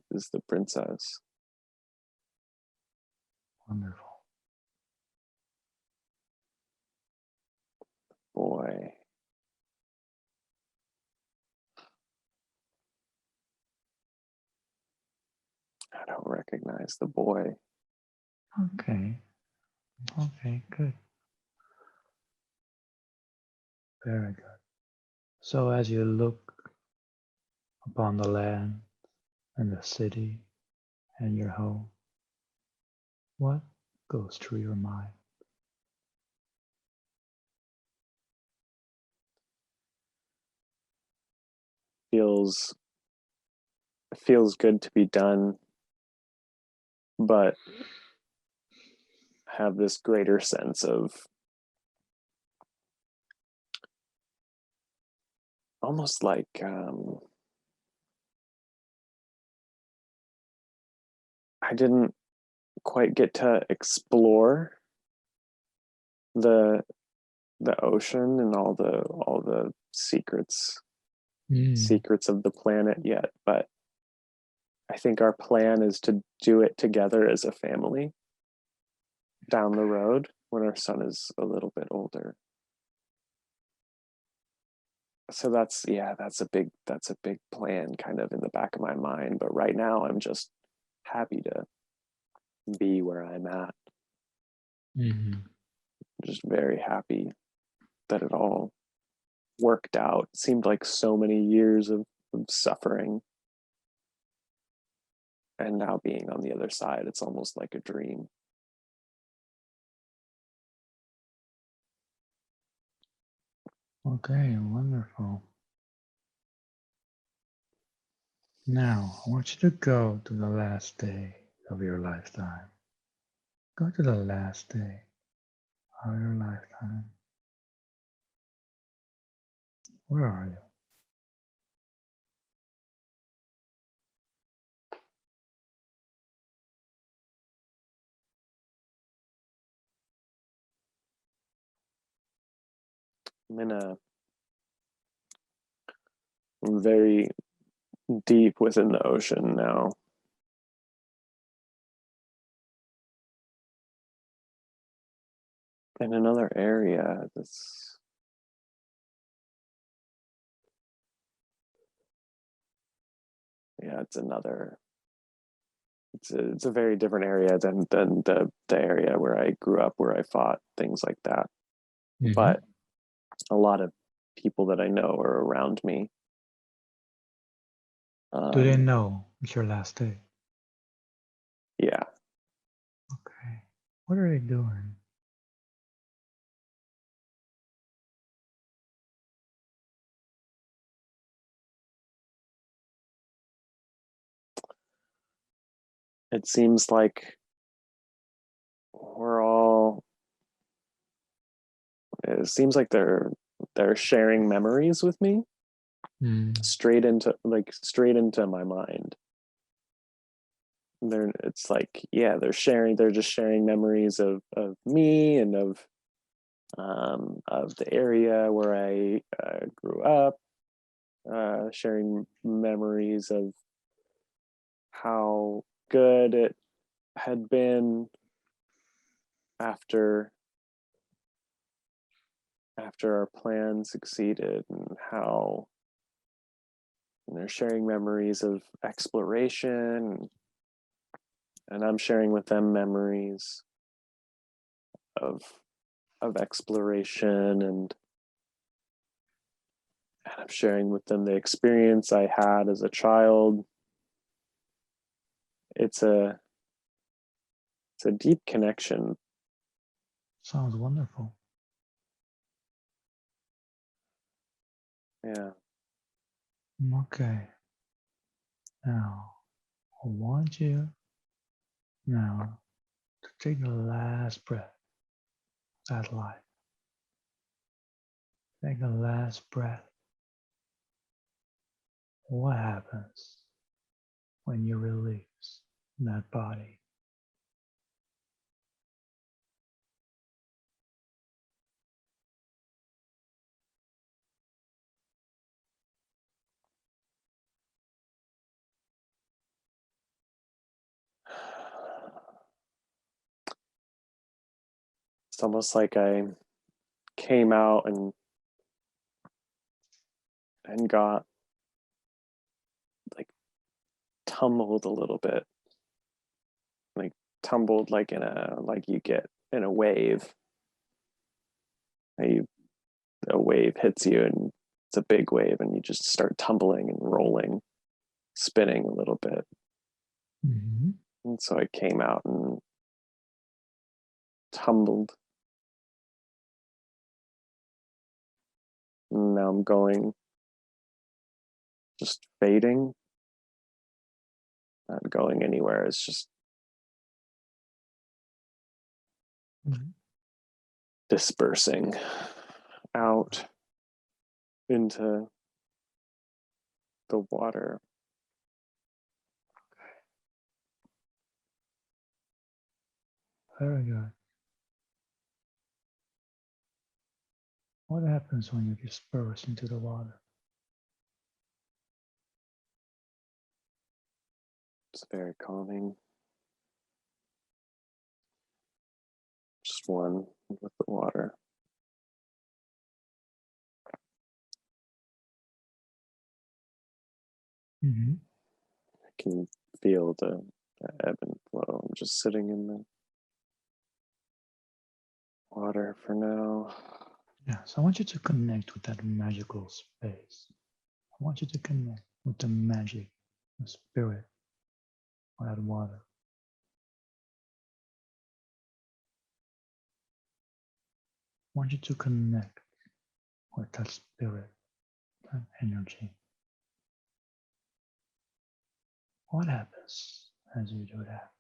princess. Wonderful. Boy, I don't recognize the boy. Okay. Okay, good. Very good. So as you look upon the land and the city and your home, what goes through your mind? Feels good to be done, but have this greater sense of almost like I didn't quite get to explore the ocean and all the Mm, secrets of the planet yet, but I think our plan is to do it together as a family down the road when our son is a little bit older. So that's a big plan kind of in the back of my mind, but right now I'm just happy to be where I'm at. mhm. Just very happy that it all worked out. It seemed like so many years of suffering, and now being on the other side, it's almost like a dream. Okay, wonderful. Now, I want you to go to the last day of your lifetime. Go to the last day of your lifetime. Where are you? I'm very deep within the ocean now. In another area that's yeah, it's a very different area than the area where I grew up, where I fought things like that. Mm-hmm. But a lot of people that I know are around me. Do they Um, know it's your last day? yeah, Okay. What are they doing? it seems like we're all. It seems like they're sharing memories with me Mm, straight into my mind. It's like yeah, they're just sharing memories of me and of the area where I grew up, sharing memories of how good it had been after our plan succeeded, and how and they're sharing memories of exploration, and I'm sharing with them memories of exploration, and I'm sharing with them the experience I had as a child. It's a deep connection. sounds wonderful. Yeah. Okay. Now, I want you now to take the last breath of that life. Take the last breath What happens when you release that body? It's almost like I came out and got like tumbled a little bit, like tumbled like in a like you get in a wave. You, a wave hits you and it's a big wave and you just start tumbling and rolling, spinning a little bit. Mm-hmm. And so I came out and tumbled. And now I'm going, just fading, not going anywhere. It's just Mm-hmm. dispersing out into the water. Very good. What happens when you disperse into the water? It's very calming. Just one with the water. Mm-hmm. I can feel the ebb and flow. I'm just sitting in the water for now. Yeah, so I want you to connect with that magical space. I want you to connect with the magic, the spirit of that water. I want you to connect with that spirit, that energy. What happens as you do that?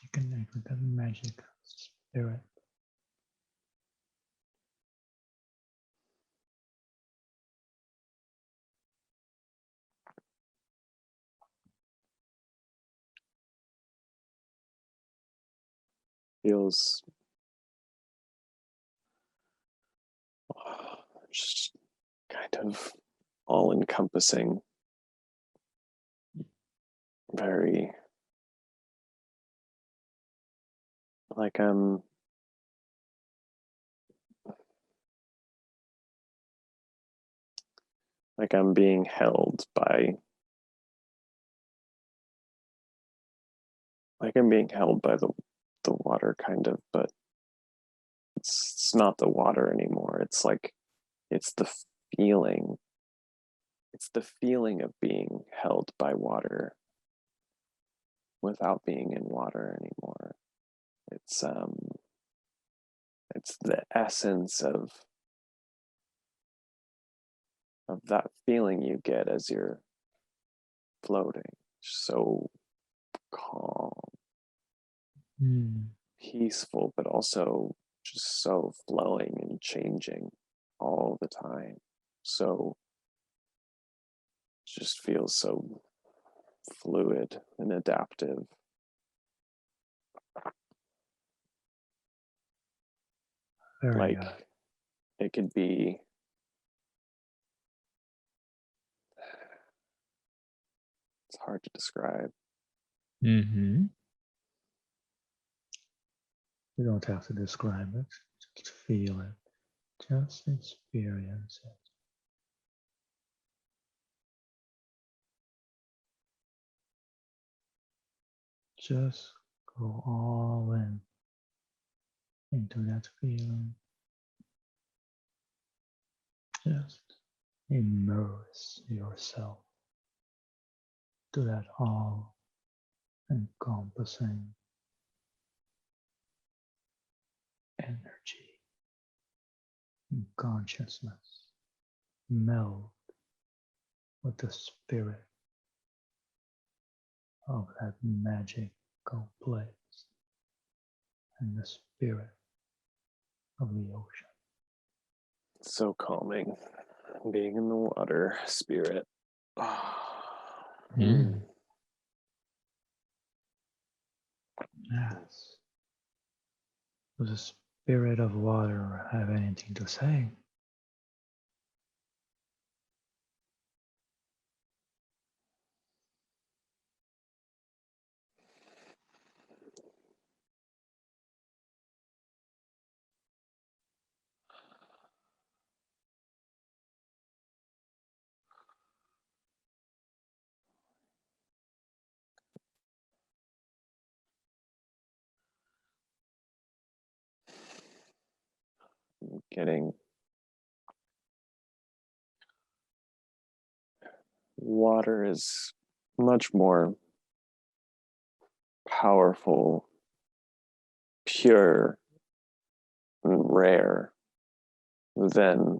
You connect with that magic spirit. Feels just kind of all encompassing, very like I'm being held by the water kind of, but it's not the water anymore. It's like it's the feeling. It's the feeling of being held by water without being in water anymore. It's it's the essence of that feeling you get as you're floating. So calm, Mm. peaceful, but also just so flowing and changing all the time. So just feels so fluid and adaptive. Very good. Like it could be it's hard to describe. Mm-hmm. You don't have to describe it, just feel it, just experience it. Just go all in into that feeling. Just immerse yourself to that all encompassing energy and consciousness. Meld with the spirit of that magical place and the spirit of the ocean. So calming. Being in the water, spirit. Yes. Does the spirit of water have anything to say? Getting water is much more powerful, pure, and rare than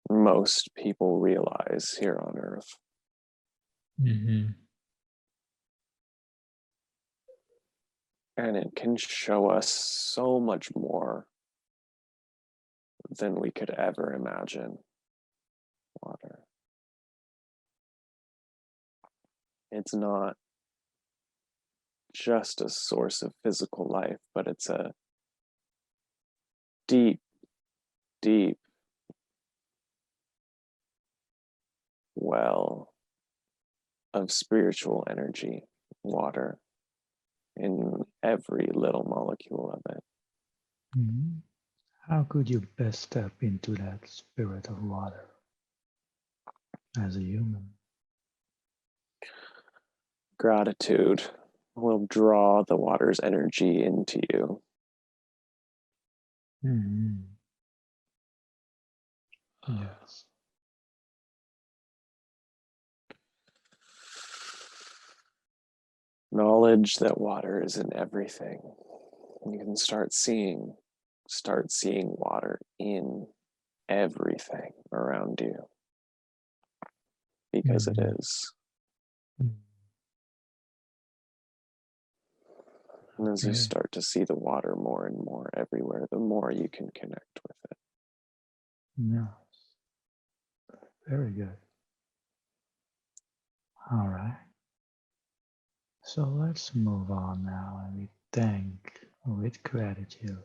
most people realize here on Earth. Mm-hmm. And it can show us so much more than we could ever imagine. Water. It's not just a source of physical life, but it's a deep, deep well of spiritual energy, water, in every little molecule of it. Mm-hmm. How could you best step into that spirit of water as a human? Gratitude will draw the water's energy into you. Mm-hmm. Yes. Knowledge that water is in everything. You can start seeing water in everything around you because it Mm-hmm. is. And as you Okay. start to see the water more and more everywhere, the more you can connect with it. Yes. Very good. All right. So let's move on now and we thank with gratitude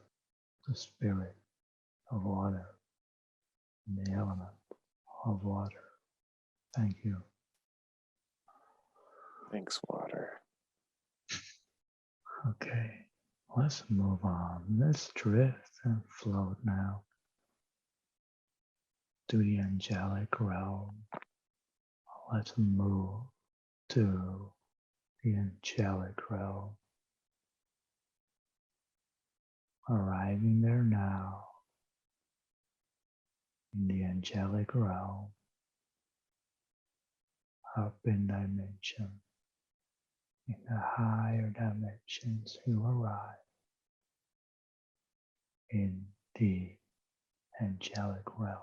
the spirit of water, the element of water. Thank you. Thanks, water. Okay. Let's move on. Let's drift and float now to the angelic realm. Let's move to the angelic realm. Arriving there now in the angelic realm, up in dimension, in the higher dimensions, you arrive in the angelic realm.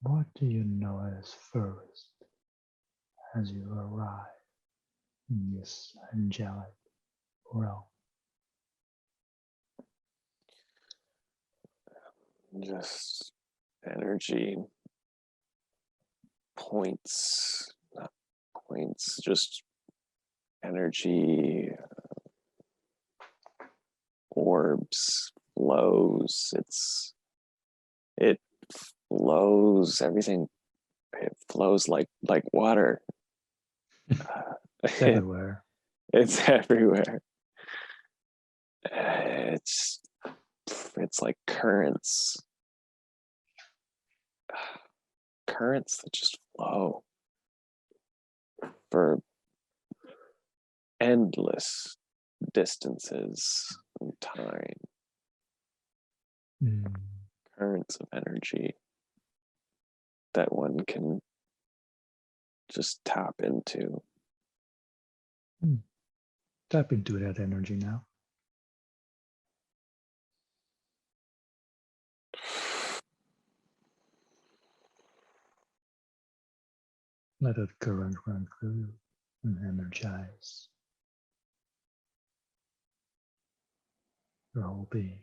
What do you notice first as you arrive in this angelic realm? Just energy points, not points, just energy orbs, flows. It flows. Everything it flows like water. It's everywhere. It's everywhere. It's it's like currents that just flow for endless distances and time. Mm. Currents of energy that one can just tap into. Mm. Tap into that energy now. Let that current run through and energize. your whole being.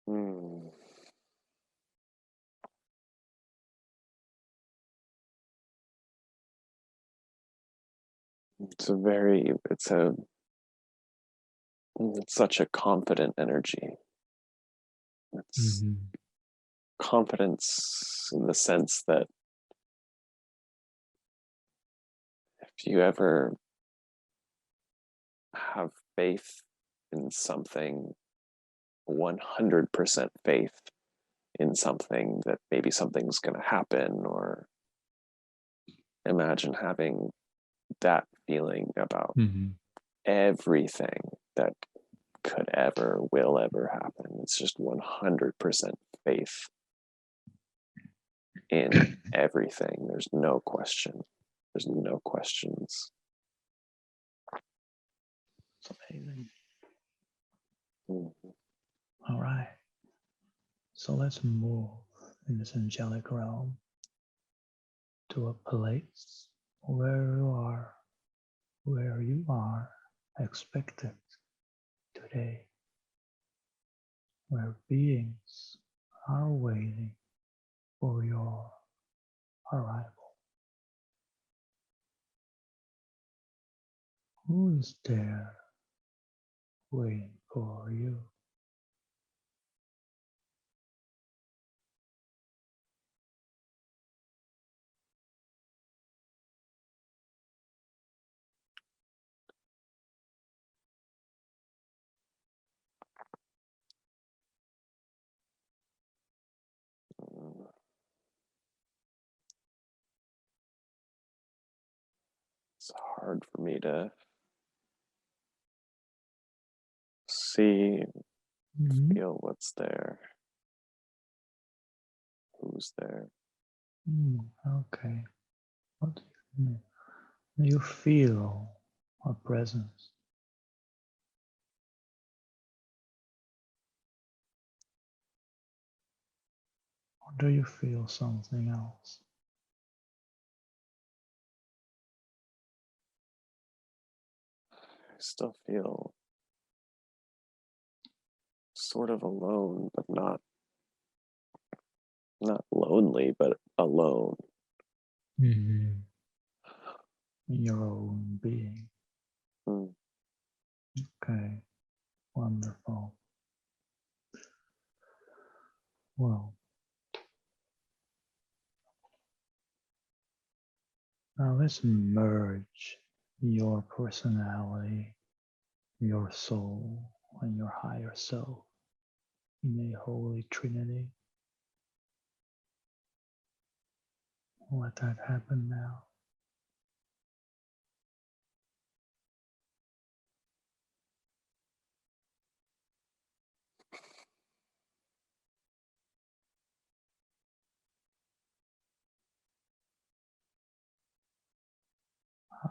Hmm. It's such a confident energy. It's Mm-hmm. confidence in the sense that if you ever have faith in something, 100% faith in something, that maybe something's going to happen, or imagine having that feeling about Mm-hmm. everything that could ever, will ever happen. It's just 100% faith in everything. There's no question. There's no questions. It's amazing. Mm-hmm. All right. So let's move in this angelic realm to a place where you are expected today, where beings are waiting for your arrival. Who is there waiting for you? It's hard for me to see, Mm-hmm. feel what's there, who's there. Okay. What do you mean? Do you feel a presence? Or do you feel something else? I still feel sort of alone, but not lonely, but alone. Mm-hmm. In your own being. Mm. Okay, wonderful. Well, now let's merge your personality, your soul, and your higher self in a holy trinity. Let that happen now.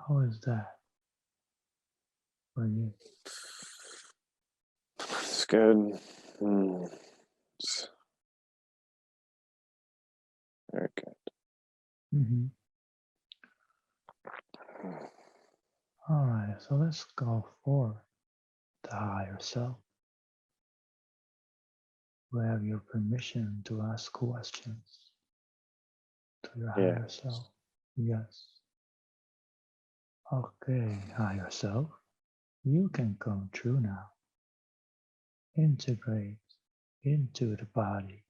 How is that for you? It's good. Mm. It's very good. Mm-hmm. All right, so let's go for the higher self. You have your permission to ask questions to your Yeah. higher self. Yes. Okay, higher self, you can come true now. Integrate into the body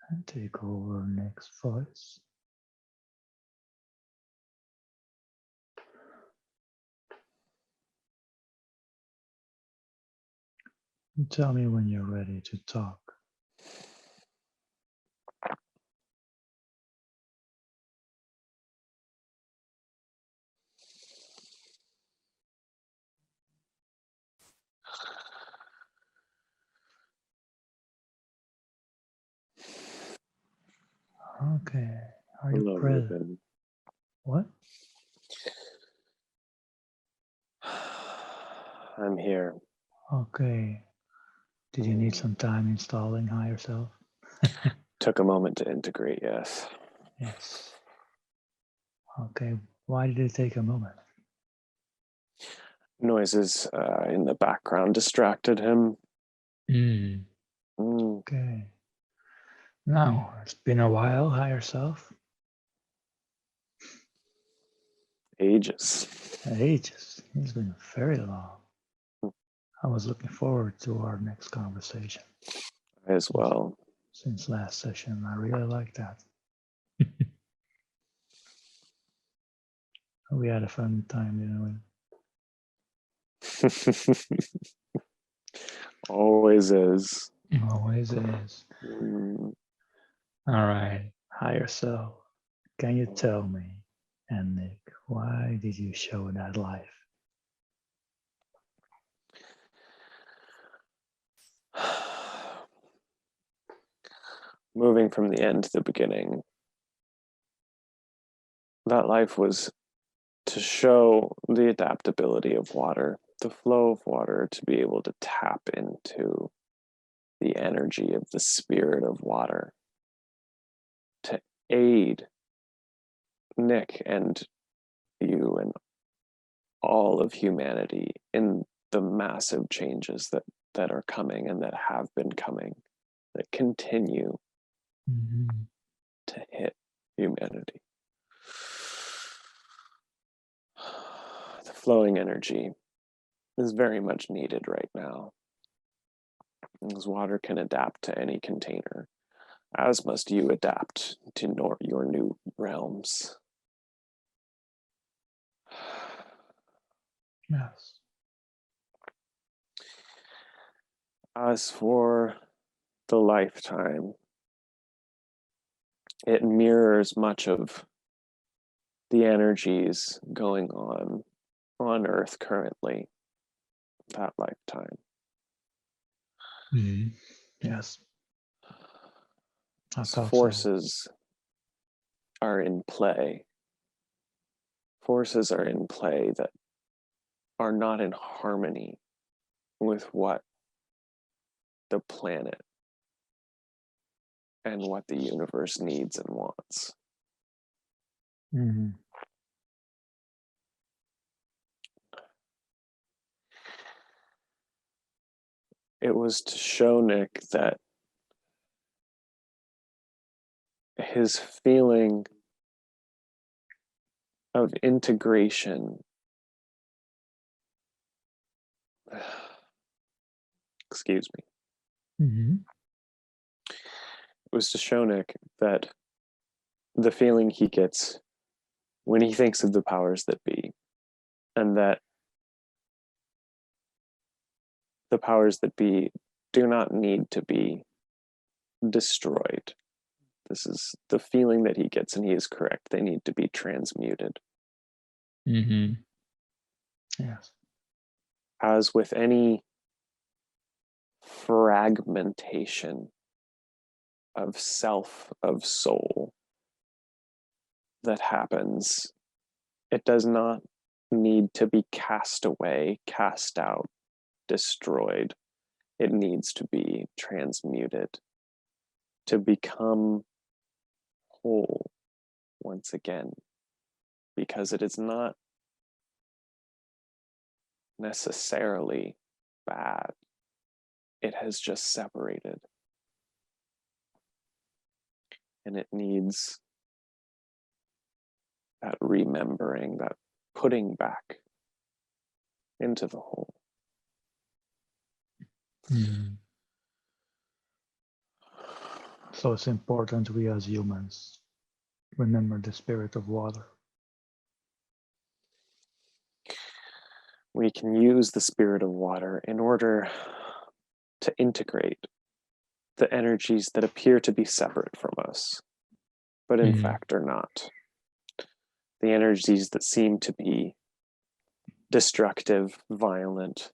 and take over next voice. And tell me when you're ready to talk. Okay, are you Hello, present? Ruben. What? I'm here. Okay, Did you need some time installing higher self? Took a moment to integrate, yes. Yes. Okay. Why did it take a moment? Noises in the background distracted him. Mm. Okay. Now, it's been a while, higher self. Ages. Ages. It's been very long. I was looking forward to our next conversation. As well. Since last session, I really like that. We had a fun time, didn't we? Always is. Always is. All right, higher self. Can you tell me, and Nick, why did you show that life? Moving from the end to the beginning, that life was to show the adaptability of water, the flow of water, to be able to tap into the energy of the spirit of water, to aid Nick and you and all of humanity in the massive changes that are coming and that have been coming, that continue to hit humanity. The flowing energy is very much needed right now, as water can adapt to any container, as must you adapt to your new realms. Yes. As for the lifetime, it mirrors much of the energies going on Earth currently, that lifetime. Yes. Forces are in play. Forces are in play that are not in harmony with what the planet and what the universe needs and wants. It was to show Nick that his feeling of integration, excuse me, it was to show Nick that the feeling he gets when he thinks of the powers that be, and that the powers that be do not need to be destroyed. This is the feeling that he gets, and he is correct. They need to be transmuted. Yes. As with any fragmentation of self, of soul, that happens, it does not need to be cast away, cast out, destroyed. It needs to be transmuted to become whole once again, because it is not necessarily bad. It has just separated. And it needs that remembering, that putting back into the whole. So it's important we as humans remember the spirit of water. We can use the spirit of water in order to integrate the energies that appear to be separate from us, but in fact are not. The energies that seem to be destructive, violent.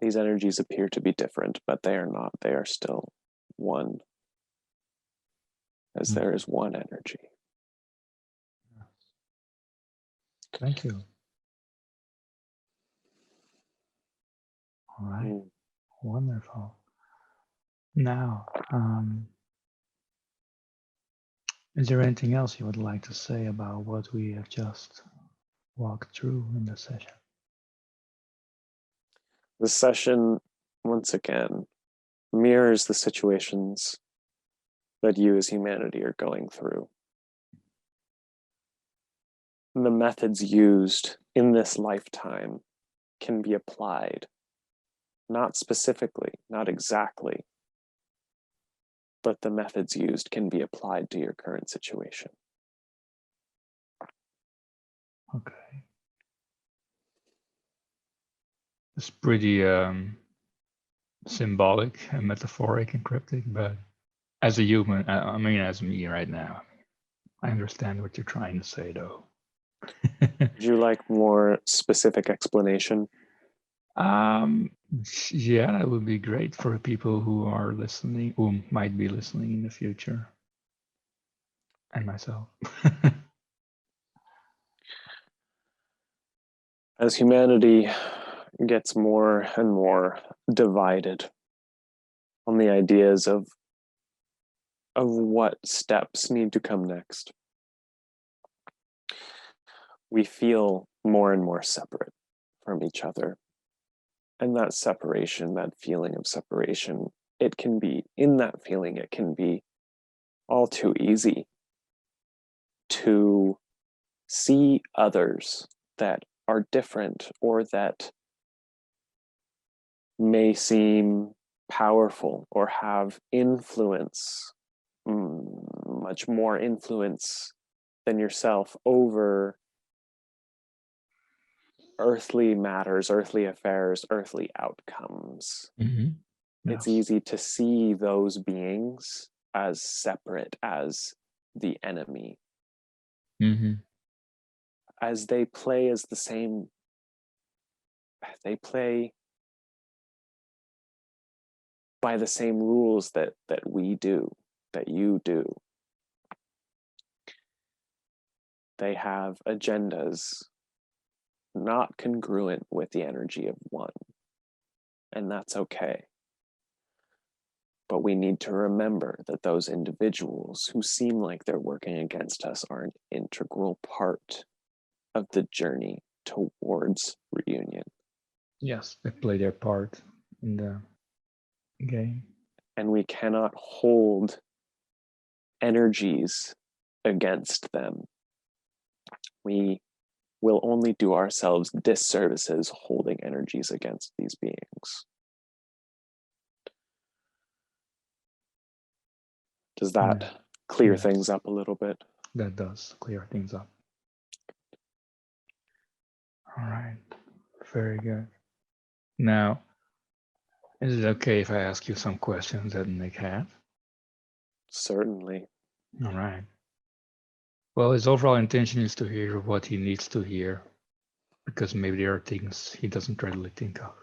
These energies appear to be different, but they are not. They are still one, as there is one energy. Thank you. All right. Wonderful. Now, is there anything else you would like to say about what we have just walked through in the session? The session, once again, mirrors the situations that you as humanity are going through. The methods used in this lifetime can be applied, not specifically, not exactly, but the methods used can be applied to your current situation. Okay. It's pretty symbolic and metaphoric and cryptic, but as a human, I mean, as me right now, I understand what you're trying to say, though. Would you like more specific explanation? Yeah, that would be great for people who are listening, who might be listening in the future, and myself. As humanity gets more and more divided on the ideas of what steps need to come next, we feel more and more separate from each other. And that separation, that feeling of separation, it can be all too easy to see others that are different or that may seem powerful or have influence, much more influence than yourself over earthly matters, earthly affairs, earthly outcomes. Mm-hmm. Yes. It's easy to see those beings as separate as the enemy, Mm-hmm. as they play by the same rules that we do, that you do. They have agendas not congruent with the energy of one, and that's okay. But we need to remember that those individuals who seem like they're working against us are an integral part of the journey towards reunion. Yes, they play their part in the game. And we cannot hold energies against them. We will only do ourselves disservices holding energies against these beings. Does that clear things up a little bit? That does clear things up. All right. Very good. Now, is it okay if I ask you some questions that Nick had? Certainly. All right. Well, his overall intention is to hear what he needs to hear, because maybe there are things he doesn't readily think of.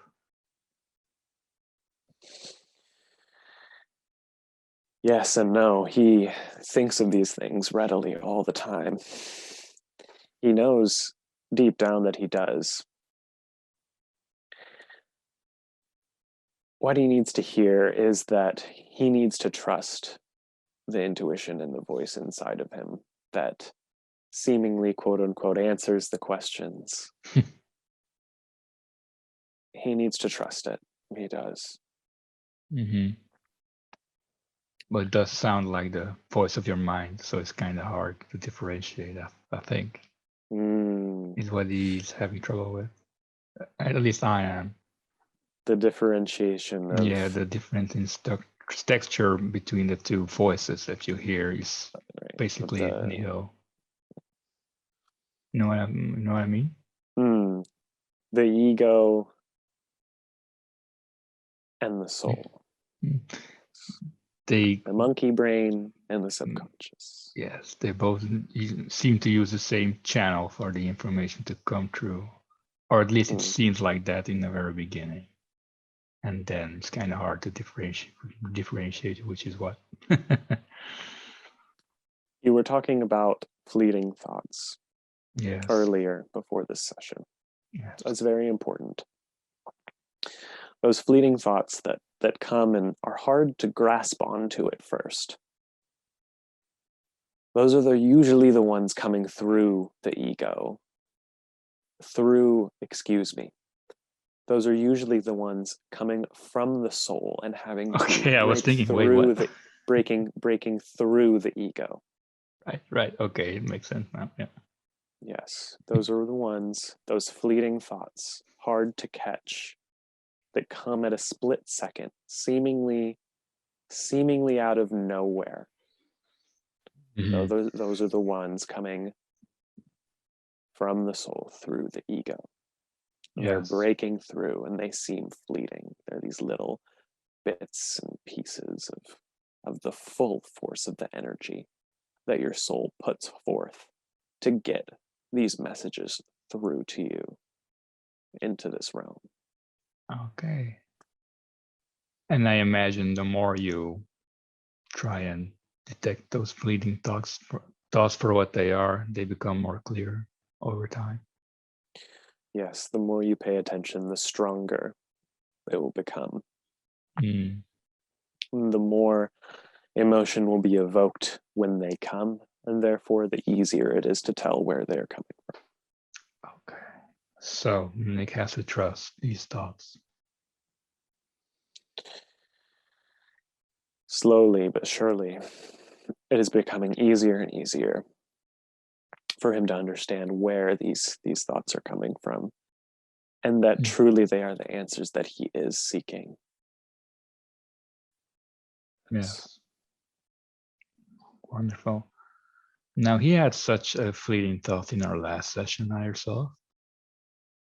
Yes and no. He thinks of these things readily all the time. He knows deep down that he does. What he needs to hear is that he needs to trust the intuition and the voice inside of him that seemingly, quote unquote, answers the questions. He needs to trust it. He does. Mm-hmm. But it does sound like the voice of your mind, so it's kind of hard to differentiate, I think. Is what he's having trouble with. At least I am. The differentiation of... Yeah, the difference in texture between the two voices that you hear is basically nihil. You know what I mean? The ego and the soul. The monkey brain and the subconscious. Yes, they both seem to use the same channel for the information to come through. Or at least it seems like that in the very beginning. And then it's kind of hard to differentiate which is what. You were talking about fleeting thoughts yes. earlier before this session. Yes. That's very important. those fleeting thoughts that come and are hard to grasp onto at first. Those are usually the ones coming through the ego. Those are usually the ones coming from the soul and having to Okay, I was break thinking, wait, through what? breaking through the ego. Right. Okay, it makes sense now. Yeah. Yes, those are the ones, those fleeting thoughts, hard to catch, that come at a split second, seemingly out of nowhere. Mm-hmm. Those are the ones coming from the soul through the ego. And they're Yes. breaking through and they seem fleeting. They're these little bits and pieces of the full force of the energy that your soul puts forth to get these messages through to you into this realm. Okay. And I imagine the more you try and detect those fleeting thoughts for what they are, they become more clear over time. Yes, the more you pay attention, the stronger it will become. Mm. The more emotion will be evoked when they come, and therefore the easier it is to tell where they're coming from. Okay. So Nick has to trust these thoughts. Slowly but surely, it is becoming easier and easier for him to understand where these thoughts are coming from, and that truly they are the answers that he is seeking. Yes. Wonderful. Now, he had such a fleeting thought in our last session, I yourself,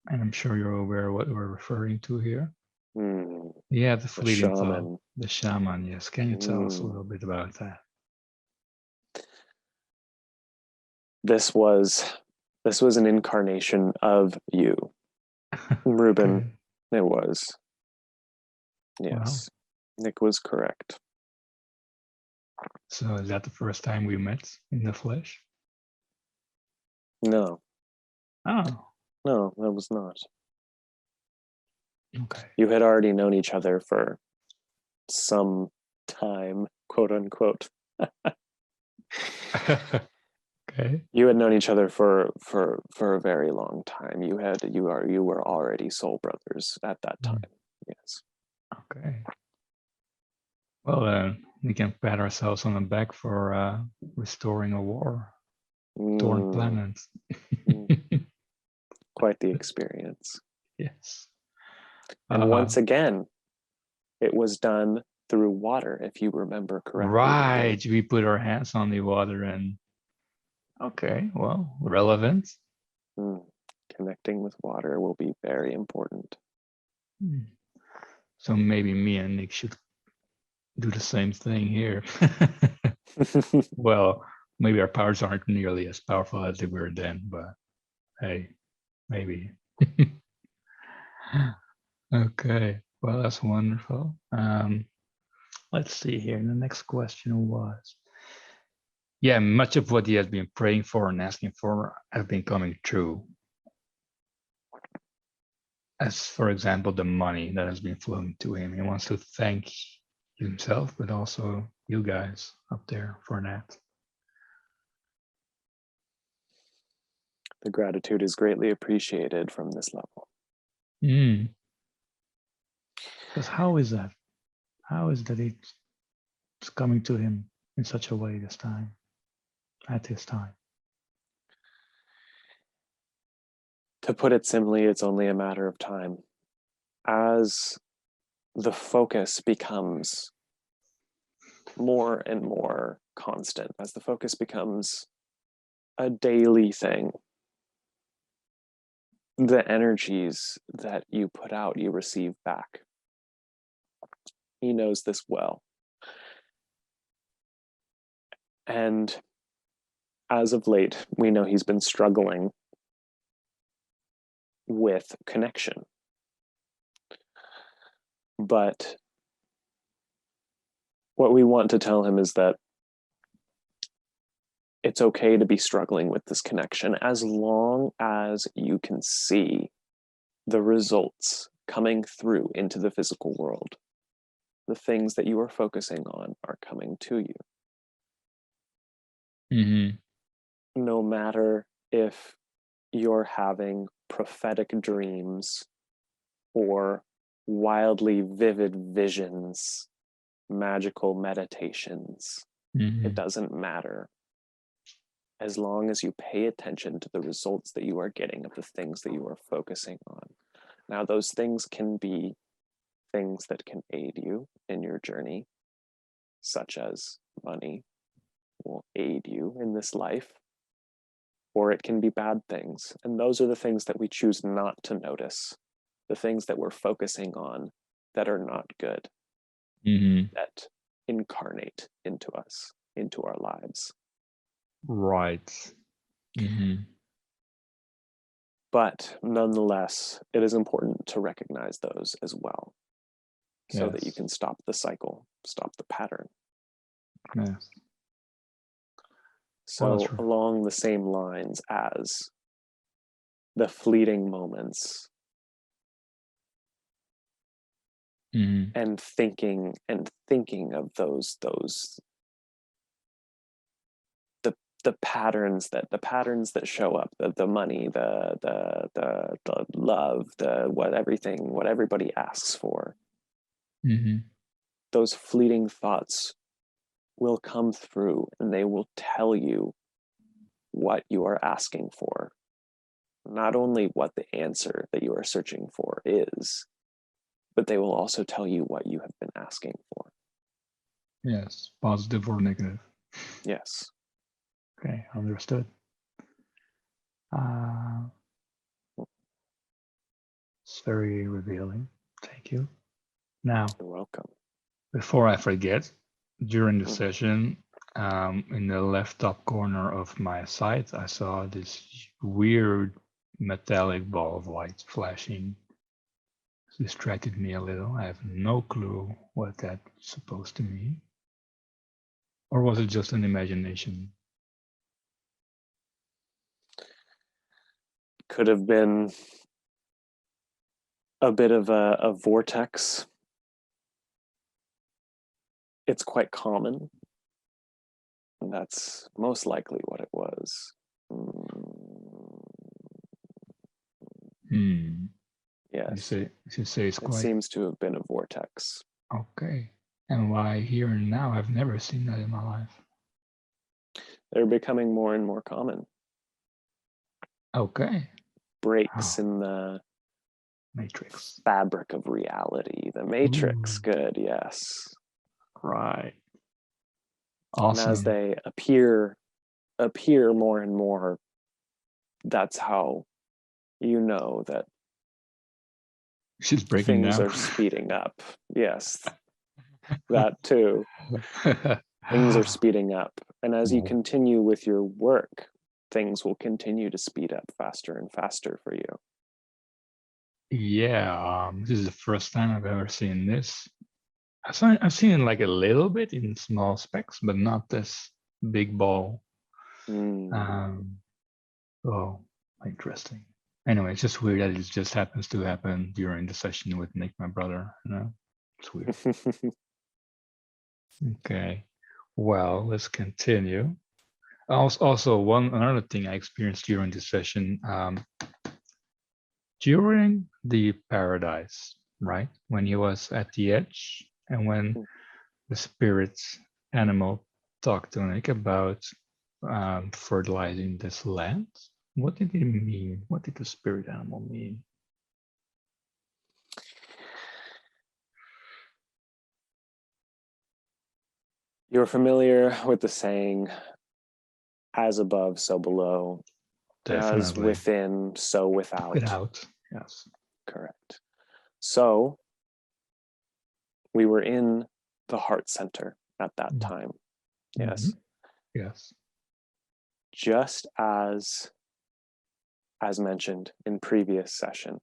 and I'm sure you're aware what we're referring to here. He had the fleeting thought, the shaman. Yes. Can you tell us a little bit about that? This was an incarnation of you, Ruben. Okay. It was. Yes, wow. Nick was correct. So is that the first time we met in the flesh? No. Oh. No, that was not. Okay. You had already known each other for some time, quote unquote. Okay. You had known each other for a very long time. You were already soul brothers at that time. Yes. Okay. Well, we can pat ourselves on the back for restoring a war, torn planets. Quite the experience. Yes. And once again, it was done through water, if you remember correctly. Right. We put our hands on the water and okay, well, relevant. Connecting with water will be very important. So maybe me and Nick should do the same thing here. Well, maybe our powers aren't nearly as powerful as they were then, but hey, maybe. Okay, well, that's wonderful. Let's see here. The next question was, yeah, much of what he has been praying for and asking for have been coming true. As, for example, the money that has been flowing to him. He wants to thank himself, but also you guys up there for that. The gratitude is greatly appreciated from this level. Because how is that? How is that it's coming to him in such a way this time, at this time? To put it simply, it's only a matter of time. As the focus becomes more and more constant, as the focus becomes a daily thing, the energies that you put out, you receive back. He knows this well. And as of late, we know he's been struggling with connection. But what we want to tell him is that it's okay to be struggling with this connection as long as you can see the results coming through into the physical world. The things that you are focusing on are coming to you. No matter if you're having prophetic dreams or wildly vivid visions, magical meditations, it doesn't matter. As long as you pay attention to the results that you are getting of the things that you are focusing on. Now, those things can be things that can aid you in your journey, such as money will aid you in this life, or it can be bad things. And those are the things that we choose not to notice, the things that we're focusing on that are not good, that incarnate into us, into our lives. Right. But nonetheless, it is important to recognize those as well, so that you can stop the cycle, stop the pattern. Yes. So along the same lines as the fleeting moments and thinking of those the patterns that show up, the money, the love, what everybody asks for. Those fleeting thoughts will come through and they will tell you what you are asking for. Not only what the answer that you are searching for is, but they will also tell you what you have been asking for. Yes, positive or negative. Yes. Okay, understood. It's very revealing. Thank you. Now, you're welcome. Before I forget, during the session, in the left top corner of my sight, I saw this weird metallic ball of light flashing. It distracted me a little. I have no clue what that's supposed to mean. Or was it just an imagination? Could have been a bit of a vortex. It's quite common. And that's most likely what it was. Yes. You say it's it quite... seems to have been a vortex. Okay. And why here and now? I've never seen that in my life. They're becoming more and more common. Okay. Breaks in the matrix fabric of reality. The matrix. Good. Yes. Right. Awesome. And as they appear more and more, that's how you know that she's breaking things down. are speeding up. Yes, that too. Things are speeding up. And as you continue with your work, things will continue to speed up faster and faster for you. Yeah, this is the first time I've ever seen this. I've seen it like a little bit in small specks, but not this big ball. Oh, interesting. Anyway, it's just weird that it just happens to happen during the session with Nick, my brother. You know, it's weird. Okay, well, let's continue. Also, another thing I experienced during this session, during the paradise, right? When he was at the edge and when the spirit animal talked to Nick about fertilizing this land. What did it mean? What did the spirit animal mean? You're familiar with the saying, as above, so below. Definitely. As within, so without. Without, yes. Correct. So we were in the heart center at that time. Yes. Yes. Just as mentioned in previous session,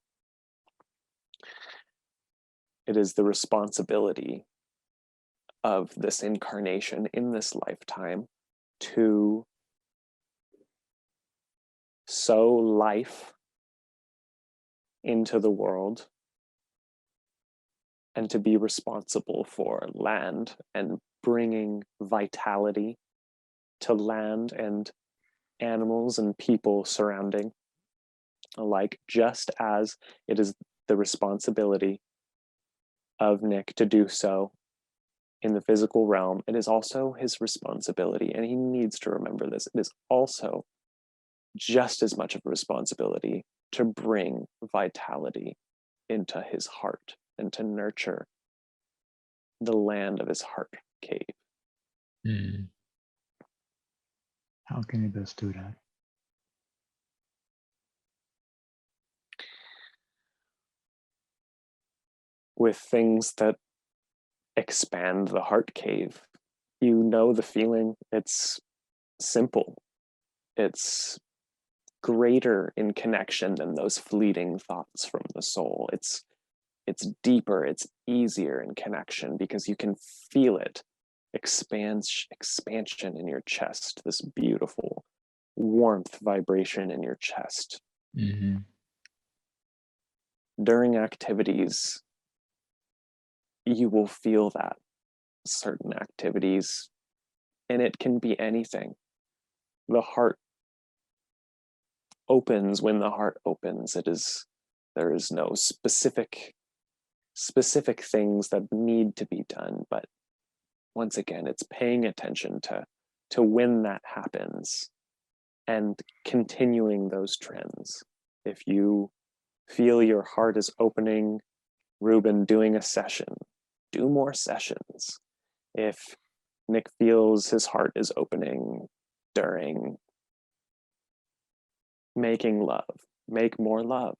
it is the responsibility of this incarnation in this lifetime to sow life into the world and to be responsible for land and bringing vitality to land and animals and people surrounding alike, just as it is the responsibility of Nick to do so in the physical realm, it is also his responsibility, and he needs to remember this. It is also just as much of a responsibility to bring vitality into his heart and to nurture the land of his heart cave. Mm. How can he best do that? With things that expand the heart cave. You know the feeling. It's simple. It's greater in connection than those fleeting thoughts from the soul. It's deeper, it's easier in connection because you can feel it. Expansion in your chest, this beautiful warmth vibration in your chest. Mm-hmm. During activities, you will feel that certain activities, and it can be anything. The heart opens when the heart opens. There is no specific things that need to be done, but once again, it's paying attention to when that happens and continuing those trends. If you feel your heart is opening, Ruben, doing a session, do more sessions. If Nick feels his heart is opening during making love, make more love.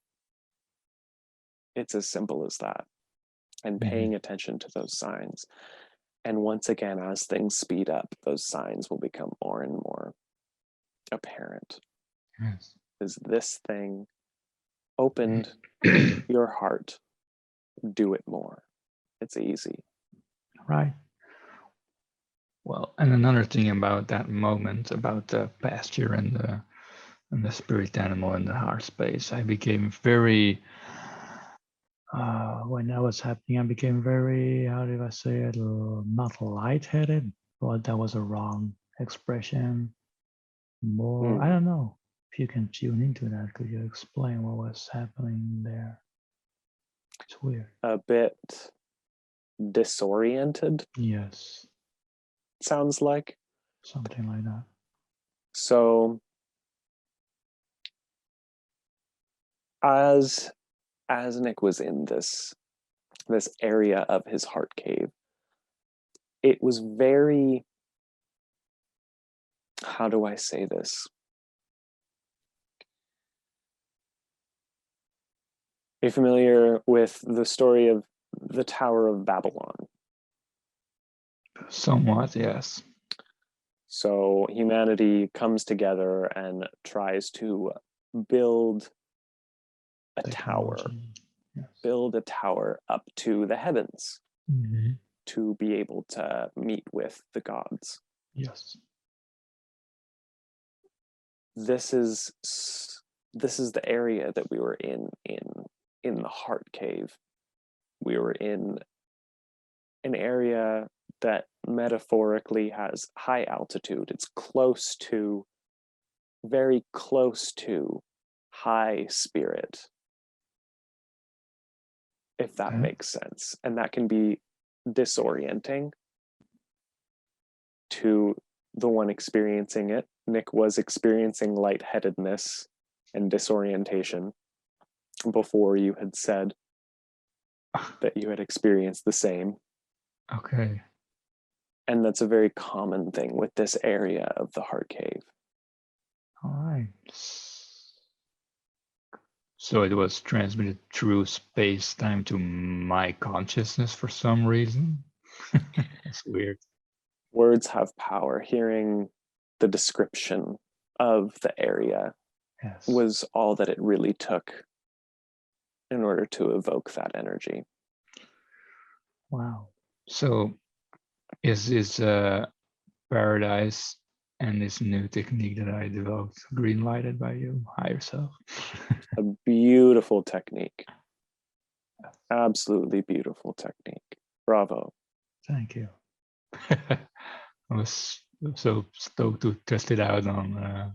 It's as simple as that. And paying attention to those signs. And once again, as things speed up, those signs will become more and more apparent. Yes. Is this thing opened your heart? Do it more. It's easy. Right. Well, and another thing about that moment, about the pasture and the spirit animal in the heart space, I became very, when that was happening, I became very, how did I say it, not lightheaded, but that was a wrong expression. More, I don't know if you can tune into that. Could you explain what was happening there? It's weird. A bit disoriented. Yes. Sounds like. Something like that. So as Nick was in this area of his heart cave, it was very, how do I say this? Are you familiar with the story of the Tower of Babylon? Somewhat, yes. So humanity comes together and tries to build a tower, yes. build a tower up to the heavens Mm-hmm. to be able to meet with the gods. Yes. This is the area that we were in the heart cave. We were in an area that metaphorically has high altitude. It's very close to high spirit, if that makes sense. And that can be disorienting to the one experiencing it. Nick was experiencing lightheadedness and disorientation before you had said that you had experienced the same. Okay. And that's a very common thing with this area of the heart cave. All right. So it was transmitted through space-time to my consciousness for some reason. That's weird. Words have power. Hearing the description of the area was all that it really took in order to evoke that energy. Wow. So is this paradise and this new technique that I developed green-lighted by you, higher self? A beautiful technique. Absolutely beautiful technique. Bravo. Thank you. I was so stoked to test it out on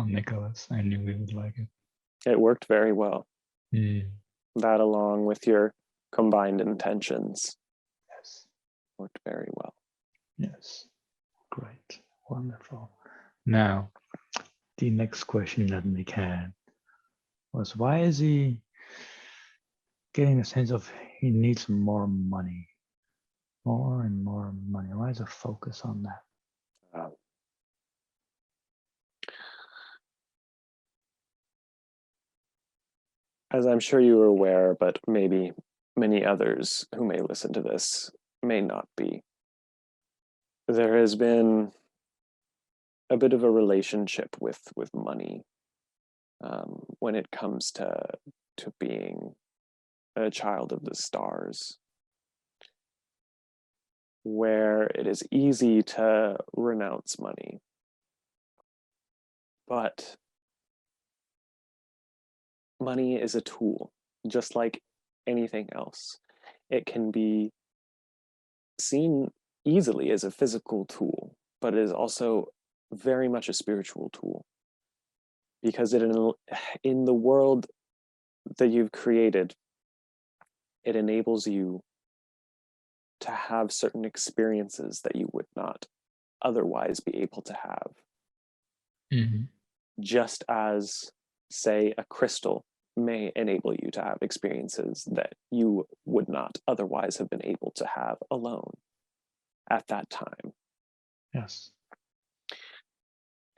Nicholas. I knew he would like it. It worked very well. Mm. That, along with your combined intentions, Yes. worked very well. Yes. Great. Wonderful. Now, the next question that Nick had was, why is he getting a sense of he needs more money? More and more money. Why is a focus on that? As I'm sure you are aware, but maybe many others who may listen to this may not be, there has been a bit of a relationship with money when it comes to being a child of the stars, where it is easy to renounce money, but money is a tool, just like anything else. It can be seen easily as a physical tool, but it is also very much a spiritual tool, because in the world that you've created, it enables you to have certain experiences that you would not otherwise be able to have. Mm-hmm. Just as, say, a crystal may enable you to have experiences that you would not otherwise have been able to have alone at that time. Yes.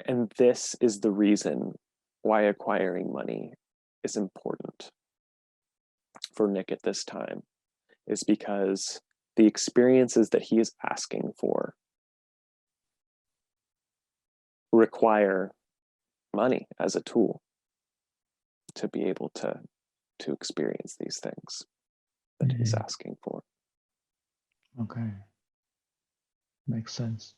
And this is the reason why acquiring money is important for Nick at this time, is because the experiences that he is asking for require money as a tool to be able to experience these things that he's asking for. Okay. Makes sense.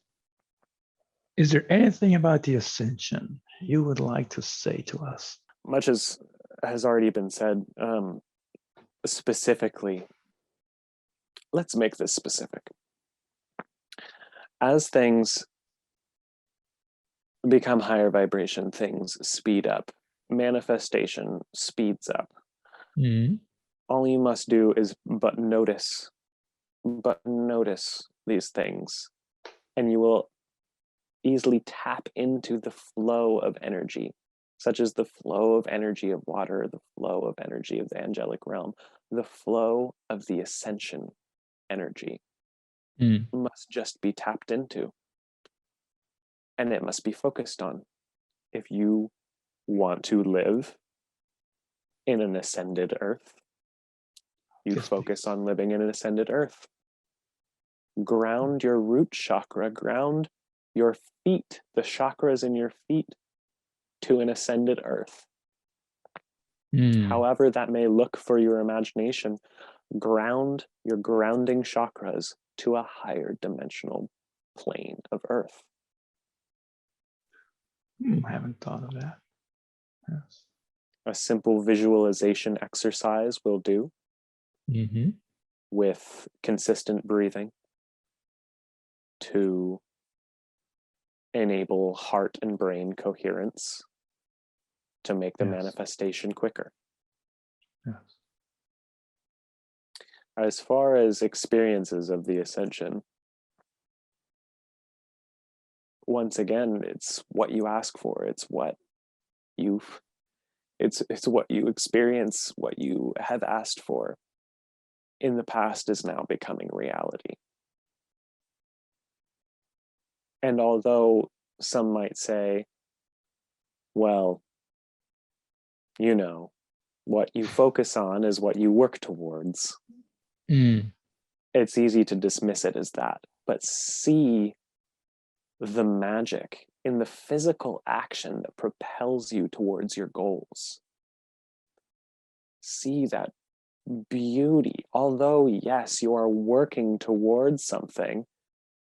Is there anything about the ascension you would like to say to us? Much as has already been said, specifically, let's make this specific. As things become higher vibration, things speed up. Manifestation speeds up. Mm-hmm. All you must do is but notice these things, and you will easily tap into the flow of energy, such as the flow of energy of water, the flow of energy of the angelic realm, the flow of the ascension energy must just be tapped into, and it must be focused on. If you want to live in an ascended earth, you focus on living in an ascended earth. Ground your root chakra, ground your feet, the chakras in your feet, to an ascended earth. However that may look for your imagination, ground your grounding chakras to a higher dimensional plane of earth. I haven't thought of that. Yes. A simple visualization exercise will do, with consistent breathing, to enable heart and brain coherence, to make the manifestation quicker. Yes. As far as experiences of the ascension, once again, it's what you ask for. It's what it's what you experience, what you have asked for in the past is now becoming reality. And although some might say, well, you know, what you focus on is what you work towards, it's easy to dismiss it as that. But see the magic in the physical action that propels you towards your goals. See that beauty. Although, yes, you are working towards something,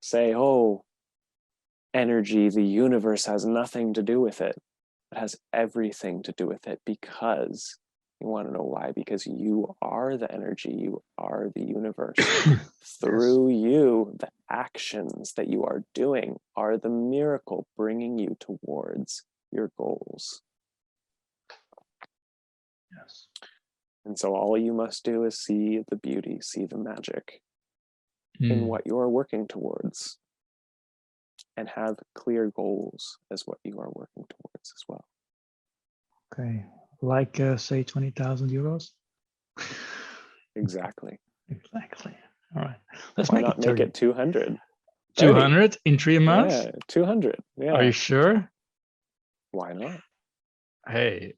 say, oh, energy, the universe has nothing to do with it. It has everything to do with it, because You want to know why? Because you are the energy, you are the universe. Through you, the actions that you are doing are the miracle bringing you towards your goals. Yes. And so all you must do is see the beauty, see the magic in what you are working towards, and have clear goals as what you are working towards as well. Okay. Like, say, 20,000 euros? Exactly. Exactly. All right. Let's Why make not it make 30. it 200? 200 in 3 months? Yeah, 200. Yeah. Are you sure? Why not? Hey,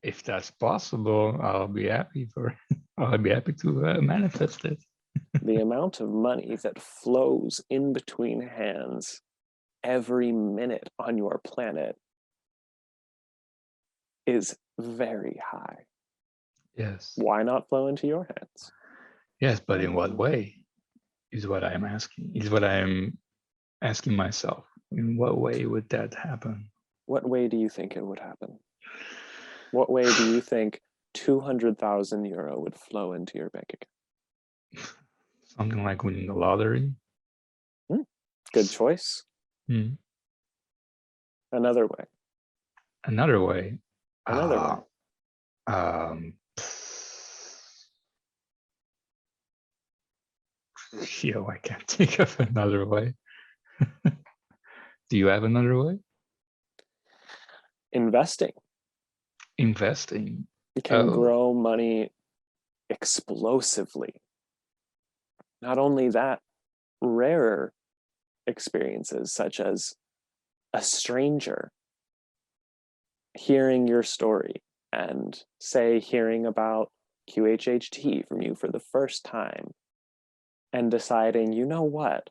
if that's possible, I'll be happy to manifest it. The amount of money that flows in between hands every minute on your planet is very high. Yes. Why not flow into your hands? Yes, but in what way is what I'm asking. Is what I'm asking myself. In what way would that happen? What way do you think it would happen? What way do you think 200,000 euro would flow into your bank account? Something like winning the lottery. Good choice. Another way. Another way. Another way. Yo, I can't think of another way. Do you have another way? Investing. Investing. You can grow money explosively. Not only that, rarer experiences such as a stranger hearing your story and, say, hearing about QHHT from you for the first time and deciding, you know what,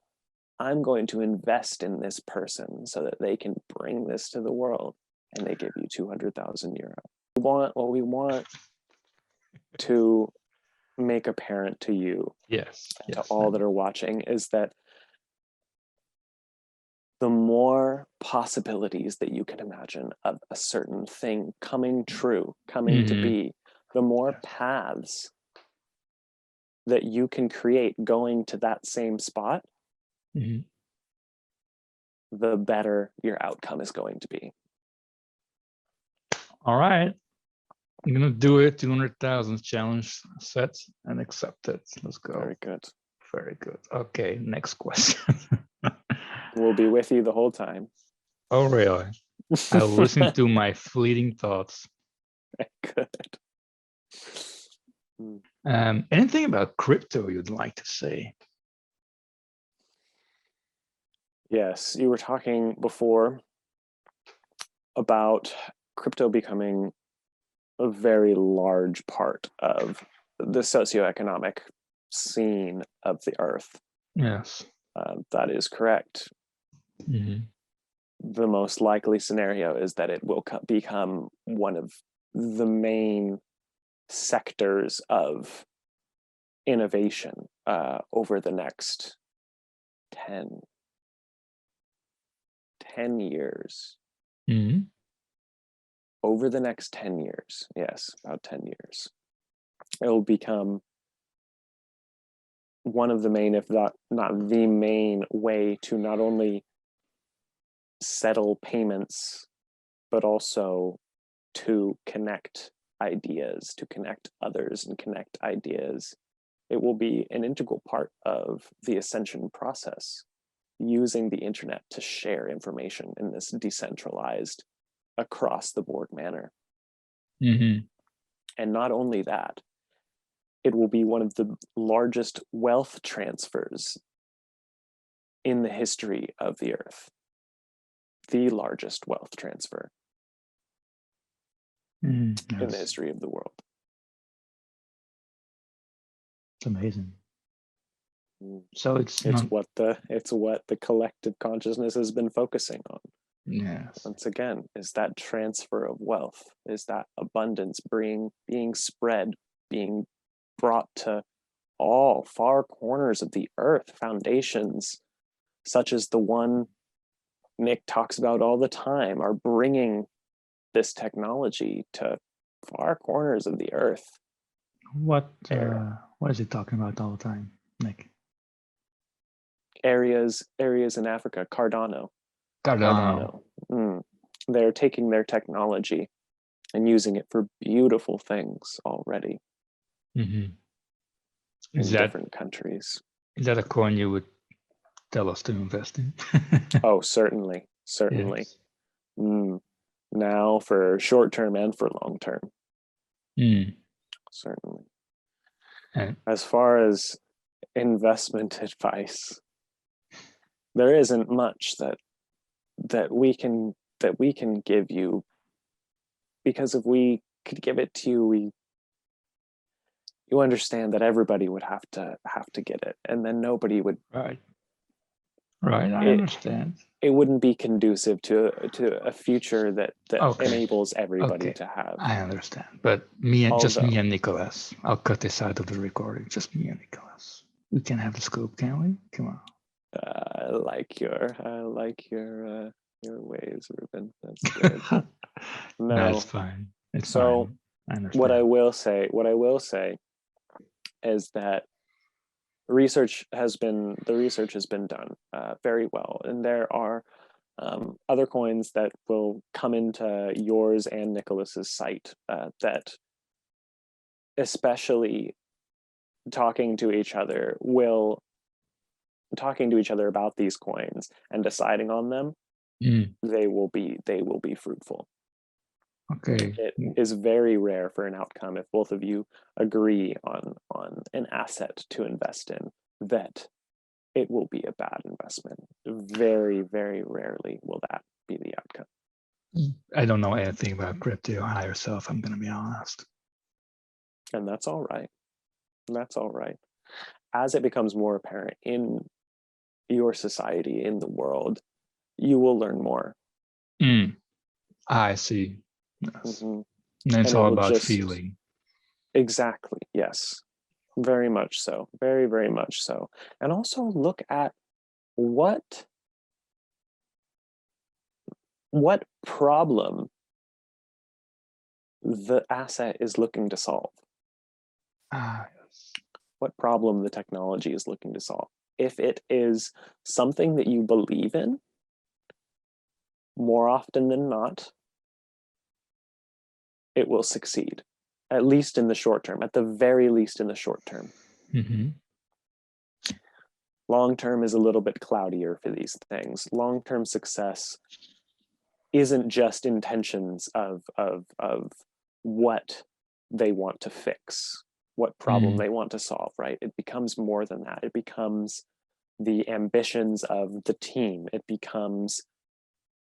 I'm going to invest in this person so that they can bring this to the world, and they give you 200,000 euro. What we want to make apparent to you, yes, to all that are watching, is that the more possibilities that you can imagine of a certain thing coming true, coming to be, the more paths that you can create going to that same spot, the better your outcome is going to be. All right. I'm gonna do it. 200,000 challenge set and accept it. Let's go. Very good. Very good. Okay, next question. We'll be with you the whole time. Oh, really? I'll listen to my fleeting thoughts. Good. Anything about crypto you'd like to say? Yes, you were talking before about crypto becoming a very large part of the socioeconomic scene of the earth. Yes. That is correct. The most likely scenario is that it will become one of the main sectors of innovation over the next 10 years. Over the next 10 years, yes, about 10 years, it will become one of the main, if not the main way to not only settle payments, but also to connect ideas, to connect others and connect ideas. It will be an integral part of the ascension process, using the internet to share information in this decentralized, across the board manner. And not only that, it will be one of the largest wealth transfers in the history of the earth. The largest wealth transfer in the history of the world. It's amazing. So it's what the collective consciousness has been focusing on. Yes. Once again, is that transfer of wealth, is that abundance being spread, being brought to all far corners of the earth, foundations such as the one Nick talks about all the time are bringing this technology to far corners of the earth. What is he talking about all the time, Nick? Areas in Africa, Cardano. They're taking their technology and using it for beautiful things already in different countries. Is that a coin you would tell us to invest in? Oh, certainly. Yes. Now for short term and for long term. Certainly. And as far as investment advice, there isn't much that we can give you, because if we could give it to you, you understand that everybody would have to get it, and then nobody would. Right. I understand. It wouldn't be conducive to a future that Okay. enables everybody to have. I understand, but me and Nicholas. I'll cut this out of the recording. Just me and Nicholas. We can have the scoop, can we? Come on. I like your ways, Ruben. That's good. No, that's fine. It's so fine. I understand. what I will say is that the research has been done very well, and there are other coins that will come into yours and Nicholas's site that, especially talking to each other about these coins and deciding on them, they will be fruitful. Okay. It is very rare for an outcome if both of you agree on an asset to invest in that it will be a bad investment. Very, very rarely will that be the outcome. I don't know anything about crypto higher self, I'm gonna be honest. And that's all right. As it becomes more apparent in your society, in the world, you will learn more. I see. Yes. And it's and all about feeling. Exactly. Yes. Very much so. Very, very much so. And also look at what problem the asset is looking to solve. Yes. What problem the technology is looking to solve. If it is something that you believe in, more often than not, it will succeed, at least in the short term, at the very least in the short term. Long term is a little bit cloudier for these things. Long-term success isn't just intentions of what they want to fix, what problem they want to solve, right? It becomes more than that. It becomes the ambitions of the team. It becomes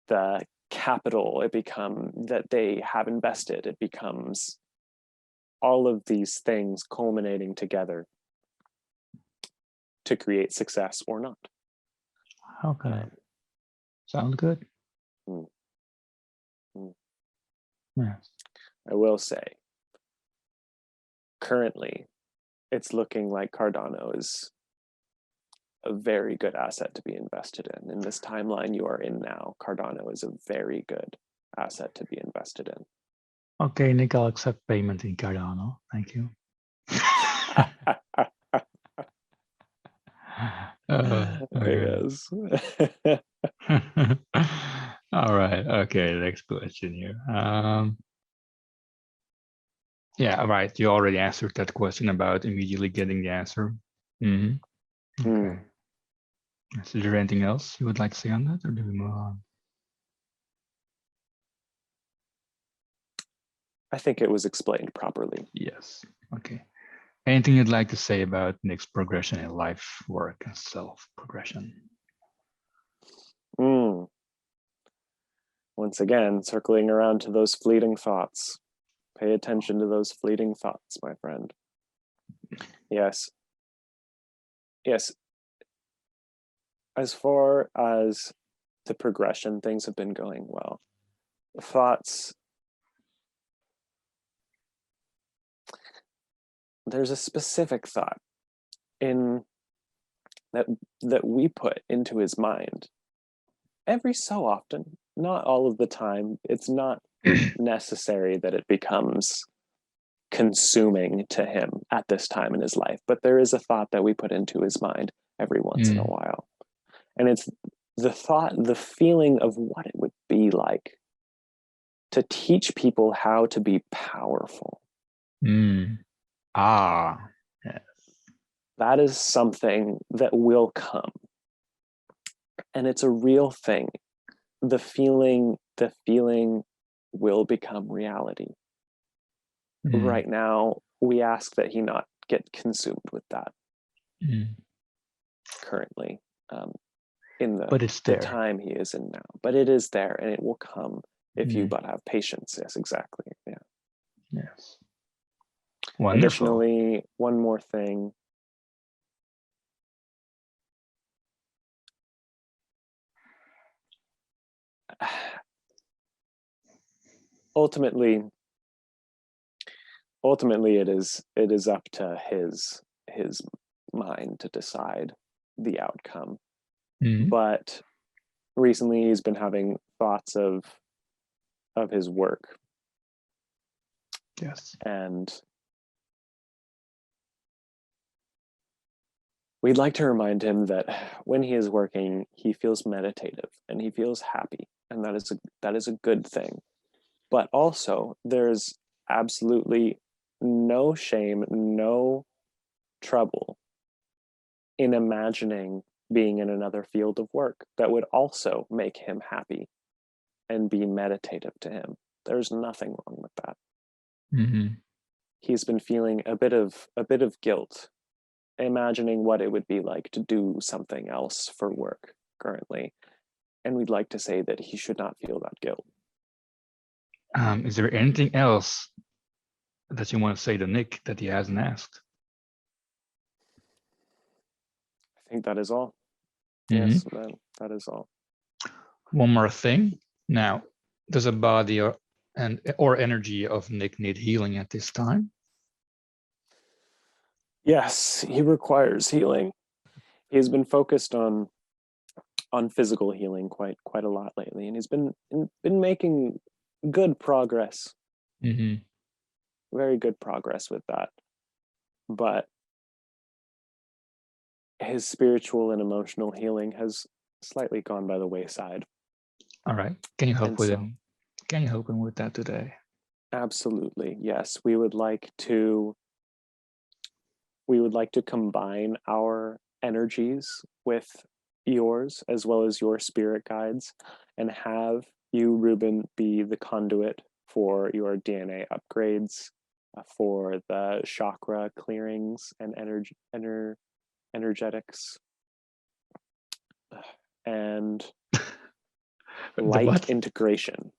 the capital. It becomes that they have invested. It becomes all of these things culminating together to create success or not. Okay. Sounds good. Yes. I will say, currently, it's looking like Cardano is a very good asset to be invested in. In this timeline you are in now, Cardano is a very good asset to be invested in. Okay, Nick, I'll accept payment in Cardano. Thank you. Yes. All right. Okay. Next question here. Yeah. All right. You already answered that question about immediately getting the answer. Okay. Is there anything else you would like to say on that, or do we move on? I think it was explained properly. Yes. Okay. Anything you'd like to say about Nick's progression in life, work, and self-progression? Once again, circling around to those fleeting thoughts. Pay attention to those fleeting thoughts, my friend. Yes. As far as the progression, things have been going well. Thoughts. There's a specific thought in that we put into his mind every so often, not all of the time. It's not necessary that it becomes consuming to him at this time in his life, but there is a thought that we put into his mind every once in a while, and it's the thought, the feeling of what it would be like to teach people how to be powerful. Yes. That is something that will come, and it's a real thing. The feeling will become reality. Right now, we ask that he not get consumed with that currently, in But it's there. time he is in now. But it is there, and it will come if you but have patience. Yes, exactly. Yeah. Yes. Wonderful. Additionally, one more thing. Ultimately, it is up to his mind to decide the outcome. But recently he's been having thoughts of his work. Yes. And we'd like to remind him that when he is working, he feels meditative and he feels happy, and that is a good thing. But also, there's absolutely no shame, no trouble in imagining being in another field of work that would also make him happy and be meditative to him. There's nothing wrong with that. He's been feeling a bit of guilt, imagining what it would be like to do something else for work currently. And we'd like to say that he should not feel that guilt. Is there anything else that you want to say to Nick that he hasn't asked? I think that is all. Yes, that is all. One more thing. Now, does a body or energy of Nick need healing at this time? Yes, he requires healing. He's been focused on physical healing quite a lot lately, and he's been making good progress. Very good progress with that. But his spiritual and emotional healing has slightly gone by the wayside. All right. Can you help with him? Can you help him with that today? Absolutely. Yes. We would like to combine our energies with yours, as well as your spirit guides, and have you, Ruben, be the conduit for your DNA upgrades, for the chakra clearings and energetics, and light integration.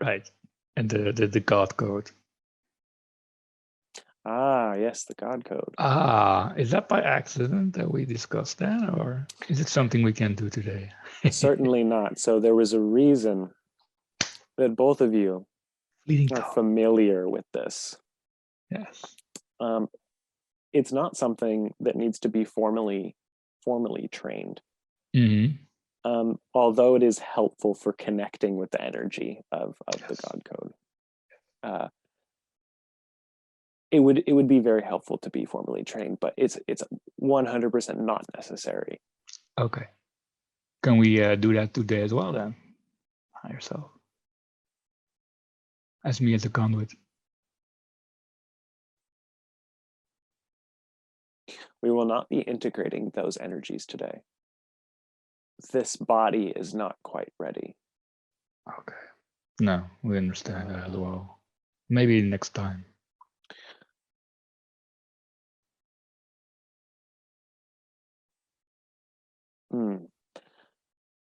Right. And the God code. Ah, yes, the God code. Is that by accident that we discussed that, or is it something we can do today? Certainly not. So there was a reason that both of you are familiar with this. Yes. It's not something that needs to be formally trained. Although it is helpful for connecting with the energy of the God code. It would be very helpful to be formally trained, but it's 100% not necessary. Okay. Can we do that today as well then? By yourself. As me as a conduit. We will not be integrating those energies today. This body is not quite ready. Okay. No, we understand that as well. Maybe next time.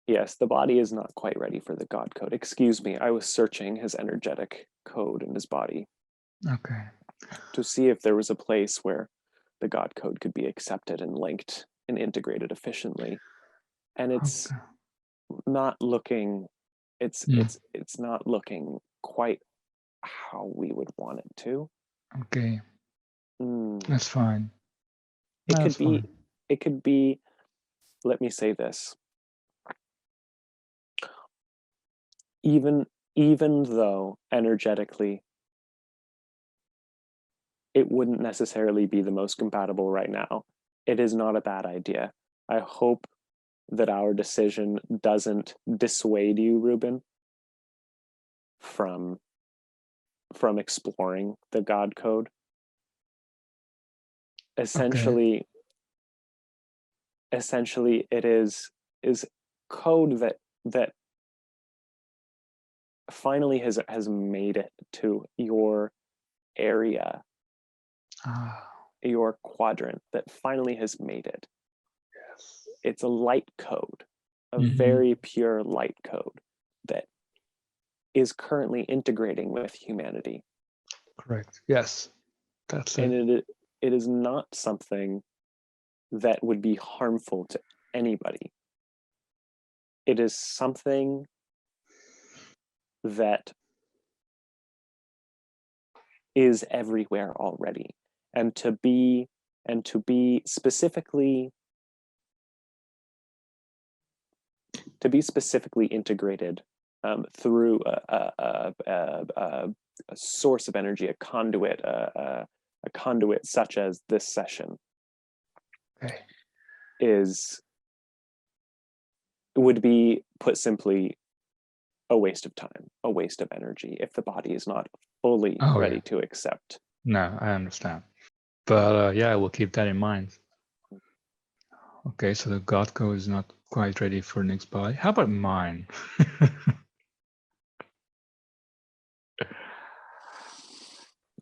Yes, the body is not quite ready for the God code. Excuse me, I was searching his energetic code in his body. Okay. To see if there was a place where the God code could be accepted and linked and integrated efficiently. And it's not looking, it's not looking quite how we would want it to. Okay. That's fine. It could be, let me say this. Even even though energetically it wouldn't necessarily be the most compatible right now, it is not a bad idea. I hope that our decision doesn't dissuade you, Ruben, from exploring the God code. Essentially, it is code that finally has made it to your area, your quadrant, that finally has made it. Yes. It's a light code, a very pure light code that is currently integrating with humanity. Correct. Yes. That's it. And it is not something that would be harmful to anybody. It is something that is everywhere already. And to be specifically integrated through a source of energy, a conduit, a conduit such as this session, would be, put simply, a waste of time, a waste of energy, if the body is not fully ready to accept. No, I understand. But yeah, I will keep that in mind. Okay, so the God code is not quite ready for next body. How about mine?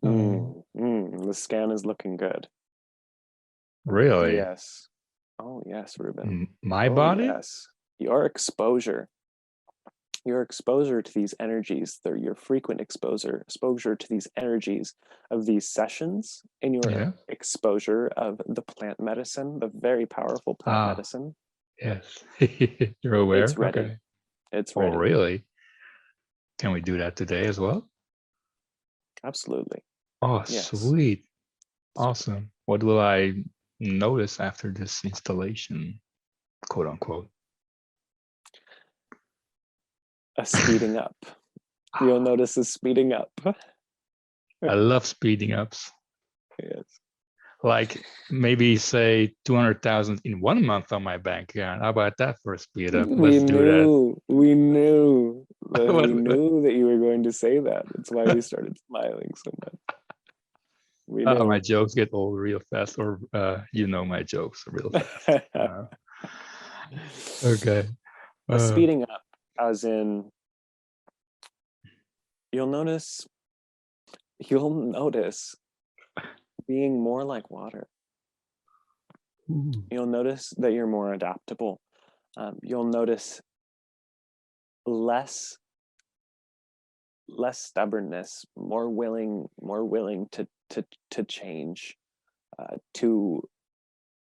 The scan is looking good. Really? Yes. Oh yes, Ruben. My body? Yes. Your exposure to these energies, your frequent exposure to these energies of these sessions, and your exposure of the plant medicine, the very powerful plant medicine. Yes. You're aware? It's ready. Okay. It's ready. Oh, really? Can we do that today as well? Absolutely. Oh, yes. Sweet. Awesome. What will I notice after this installation, quote unquote? A speeding up. You'll notice a speeding up. I love speeding ups. Yes. Like maybe say 200,000 in 1 month on my bank account. How about that for a speed up? Let's do that. We knew that you were going to say that. That's why we started smiling so much. We knew. My jokes get old real fast, or you know my jokes real fast. Okay. Speeding up, as in, you'll notice being more like water. You'll notice that you're more adaptable. You'll notice less stubbornness, more willing to change, to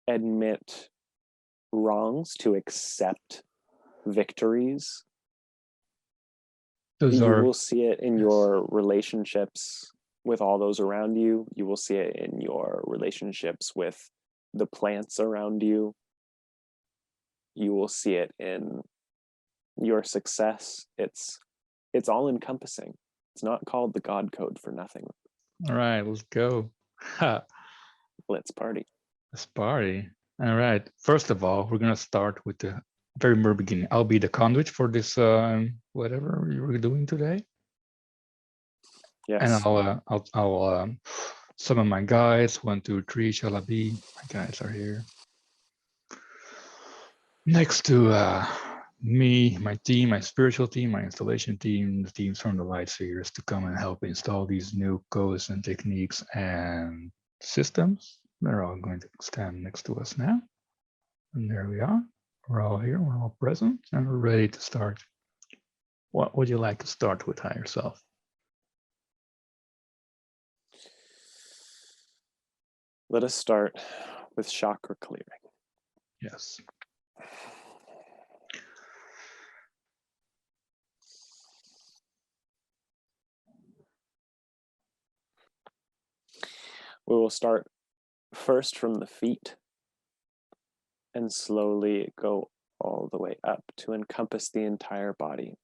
admit wrongs, to accept victories. You will see it in your relationships with all those around you. You will see it in your relationships with the plants around you. You will see it in your success. It's all encompassing. It's not called the God code for nothing. All right, let's go. Let's party. Let's party. All right. First of all, we're gonna start with the very beginning. I'll be the conduit for this whatever you were doing today. Yes. And I'll summon my guides. 1, 2, 3. Shall I be? My guides are here. Next to me, my team, my spiritual team, my installation team, the teams from the light spheres to come and help install these new codes and techniques and systems. They're all going to stand next to us now. And there we are. We're all here, we're all present, and we're ready to start. What would you like to start with, higher self? Let us start with chakra clearing. Yes. We will start first from the feet and slowly go all the way up to encompass the entire body.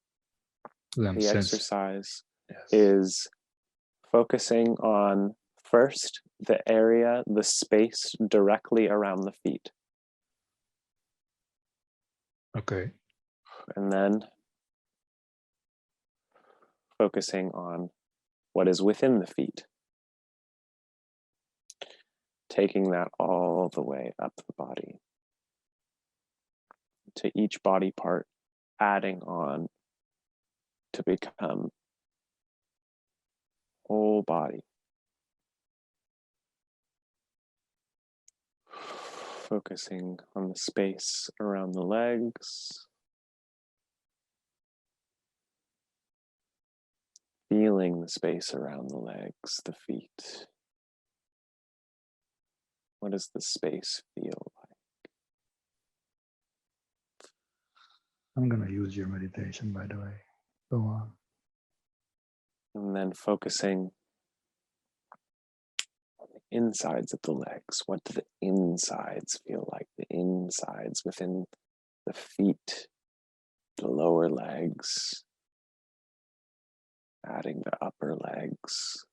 Them the sense. exercise Yes. is focusing on first the area, the space directly around the feet. Okay. And then focusing on what is within the feet. Taking that all the way up the body to each body part, adding on to become whole body. Focusing on the space around the legs. Feeling the space around the legs, the feet. What does the space feel like? I'm going to use your meditation, by the way. Go on. And then focusing on the insides of the legs. What do the insides feel like? The insides within the feet, the lower legs, adding the upper legs.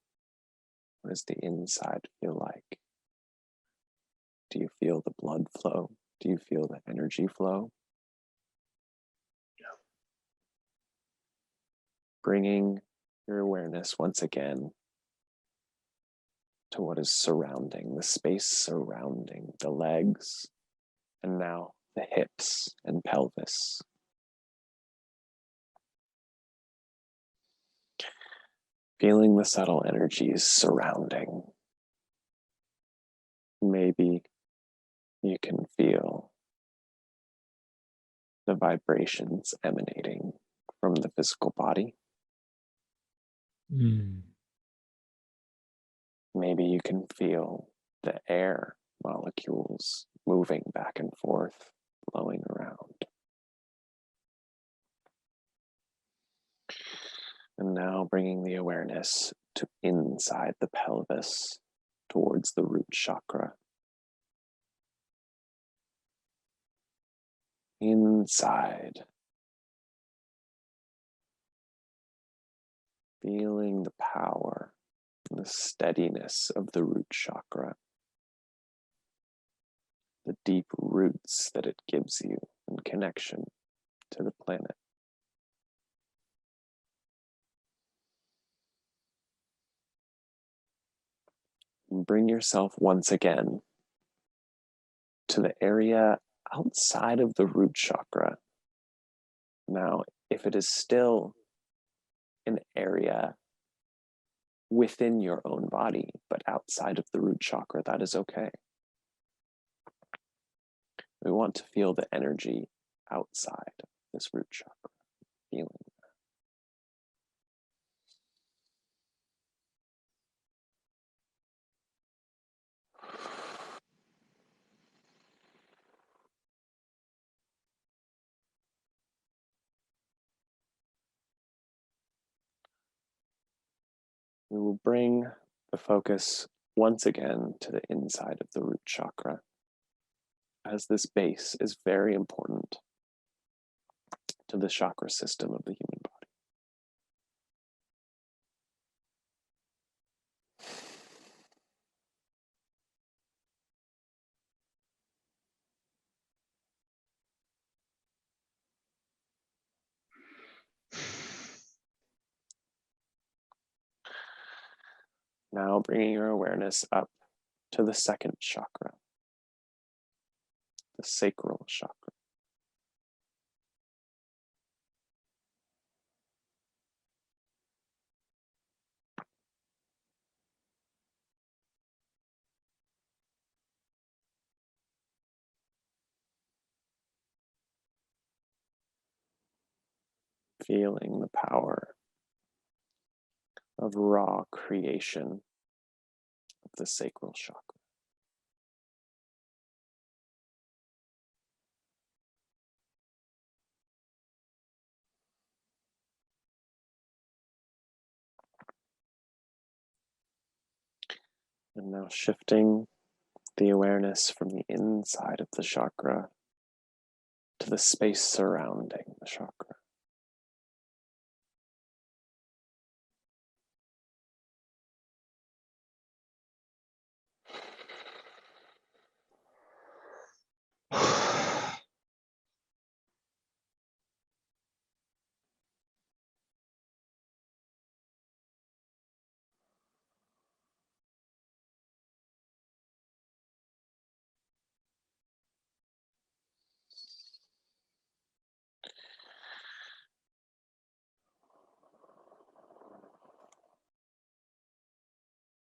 What does the inside feel like? Do you feel the blood flow? Do you feel the energy flow? Yeah. Bringing your awareness once again to what is surrounding, the space surrounding the legs, and now the hips and pelvis. Feeling the subtle energies surrounding. Maybe you can feel the vibrations emanating from the physical body. Mm. Maybe you can feel the air molecules moving back and forth, flowing around. And now bringing the awareness to inside the pelvis, towards the root chakra. Inside. Feeling the power and the steadiness of the root chakra. The deep roots that it gives you in connection to the planet. And bring yourself once again to the area outside of the root chakra. Now, if it is still an area within your own body, but outside of the root chakra, that is okay. We want to feel the energy outside of this root chakra, feeling that. We will bring the focus once again to the inside of the root chakra, as this base is very important to the chakra system of the human body. Now bringing your awareness up to the second chakra, the sacral chakra. Feeling the power of raw creation of the sacral chakra. And now shifting the awareness from the inside of the chakra to the space surrounding the chakra.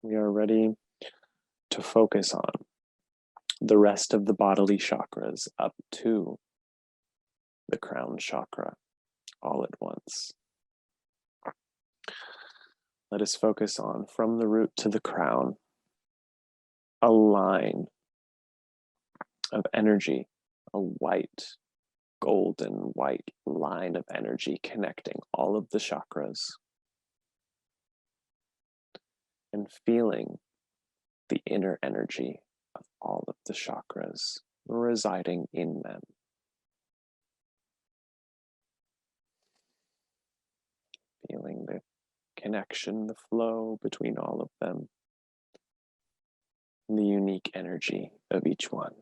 We are ready to focus on the rest of the bodily chakras up to the crown chakra all at once. Let us focus on, from the root to the crown, a line of energy, a white, golden white line of energy connecting all of the chakras, and feeling the inner energy of all of the chakras residing in them. Feeling the connection, the flow between all of them, and the unique energy of each one.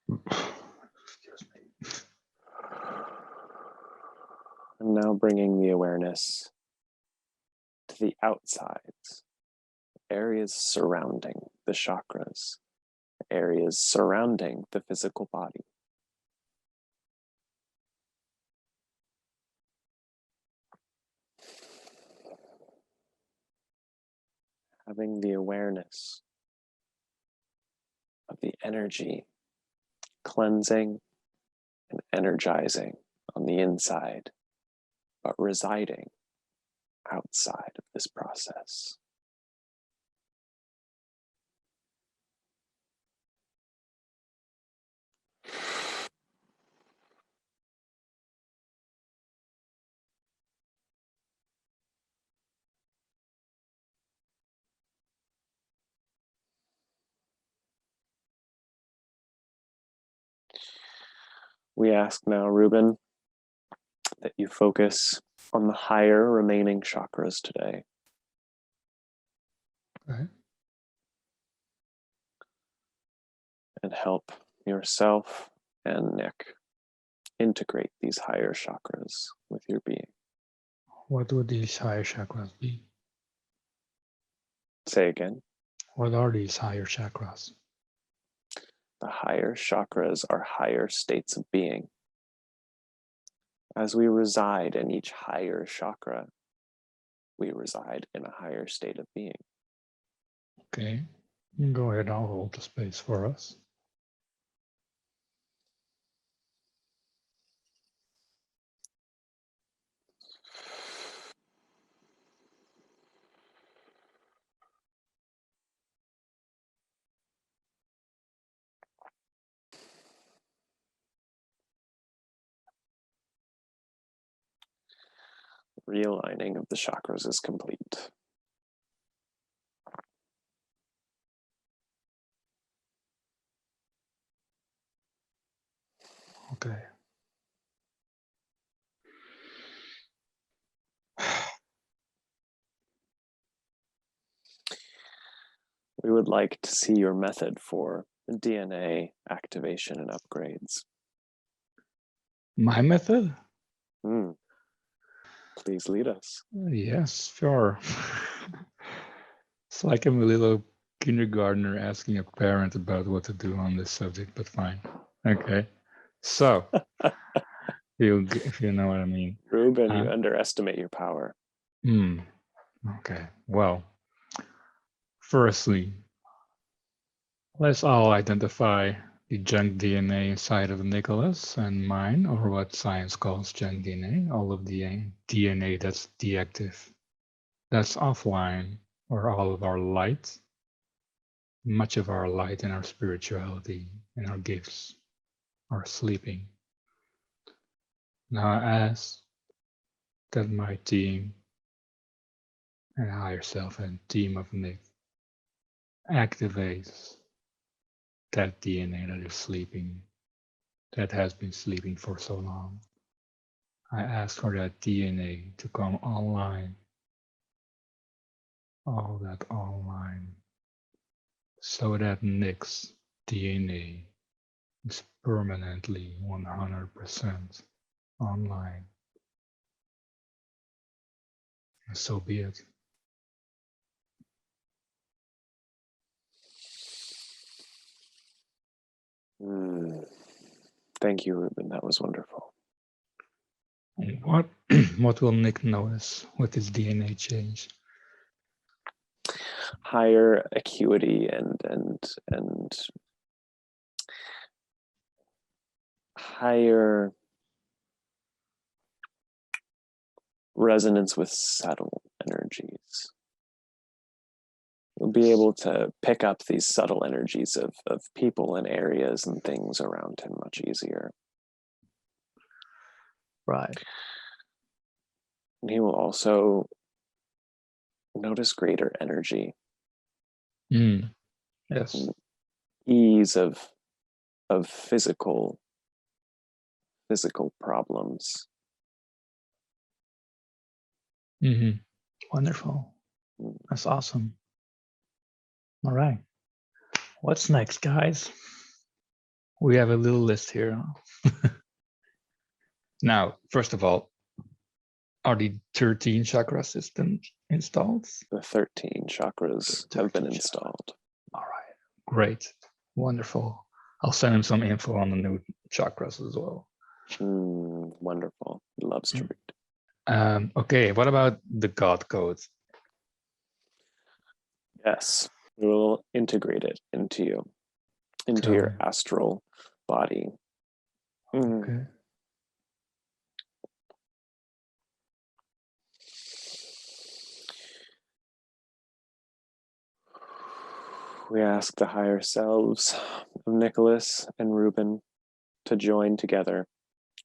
Excuse me. And now bringing the awareness to the outsides, areas surrounding the chakras, areas surrounding the physical body. Having the awareness of the energy cleansing and energizing on the inside, but residing outside of this process. We ask now, Ruben, that you focus on the higher remaining chakras today. Okay. And help yourself and Nick integrate these higher chakras with your being. What would these higher chakras be? Say again. What are these higher chakras? The higher chakras are higher states of being. As we reside in each higher chakra, we reside in a higher state of being. Okay, go ahead, I'll hold the space for us. Realigning of the chakras is complete. Okay. We would like to see your method for DNA activation and upgrades. My method? Please lead us. Yes, sure. It's like I'm a little kindergartner asking a parent about what to do on this subject, but fine. Okay. So, if you know what I mean. Ruben, you underestimate your power. Okay. Well, firstly, let's all identify the junk DNA inside of Nicholas and mine, or what science calls junk DNA, all of the DNA that's deactive, that's offline, or all of our light, much of our light and our spirituality and our gifts are sleeping. Now I ask that my team and higher self and team of Nick activates that DNA that is sleeping, that has been sleeping for so long. I ask for that DNA to come online, all that online, so that Nick's DNA is permanently 100% online. And so be it. Thank you, Ruben. That was wonderful. And what will Nick notice with his DNA change? Higher acuity and higher resonance with subtle energies. You'll be able to pick up these subtle energies of people and areas and things around him much easier. Right. And he will also notice greater energy. Yes. Ease of physical problems. Wonderful. That's awesome. All right. What's next, guys? We have a little list here. Now, first of all, are the 13 chakra systems installed? The 13 chakras have been installed. All right, great, wonderful. I'll send him some info on the new chakras as well. Wonderful. He loves to read. Okay, what about the God code? Yes, we will integrate it into you, into your astral body. Okay. We ask the higher selves of Nicholas and Ruben to join together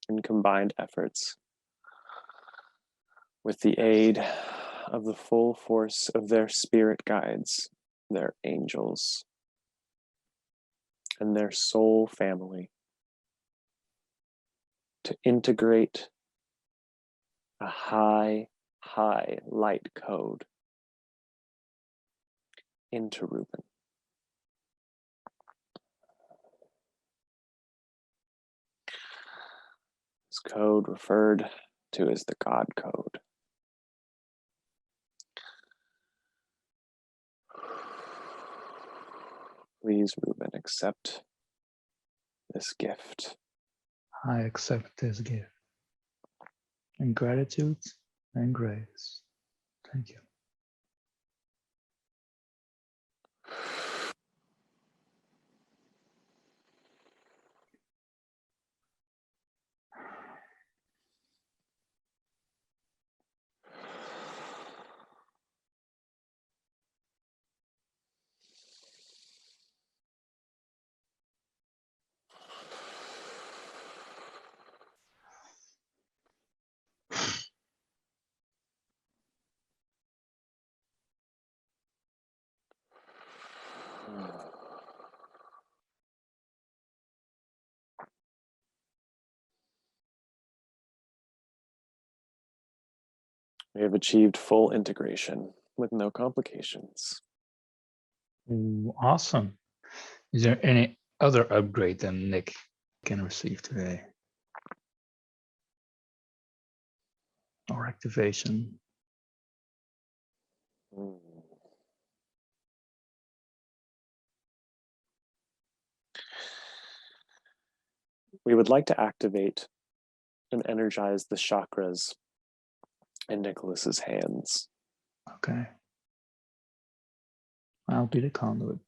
in combined efforts with the aid of the full force of their spirit guides, their angels, and their soul family to integrate a high light code into Ruben. This code referred to as the God code. Please, Ruben, accept this gift. I accept this gift in gratitude and grace. Thank you. We have achieved full integration with no complications. Ooh, awesome. Is there any other upgrade that Nick can receive today? Or activation. We would like to activate and energize the chakras in Nicholas's hands. Okay. I'll be the conduit.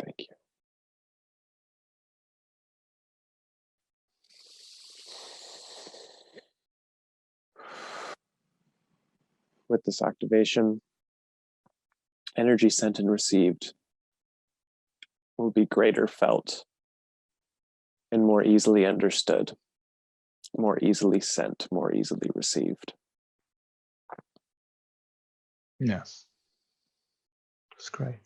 Thank you. With this activation, energy sent and received will be greater felt and more easily understood, more easily sent, more easily received. Yes. That's great.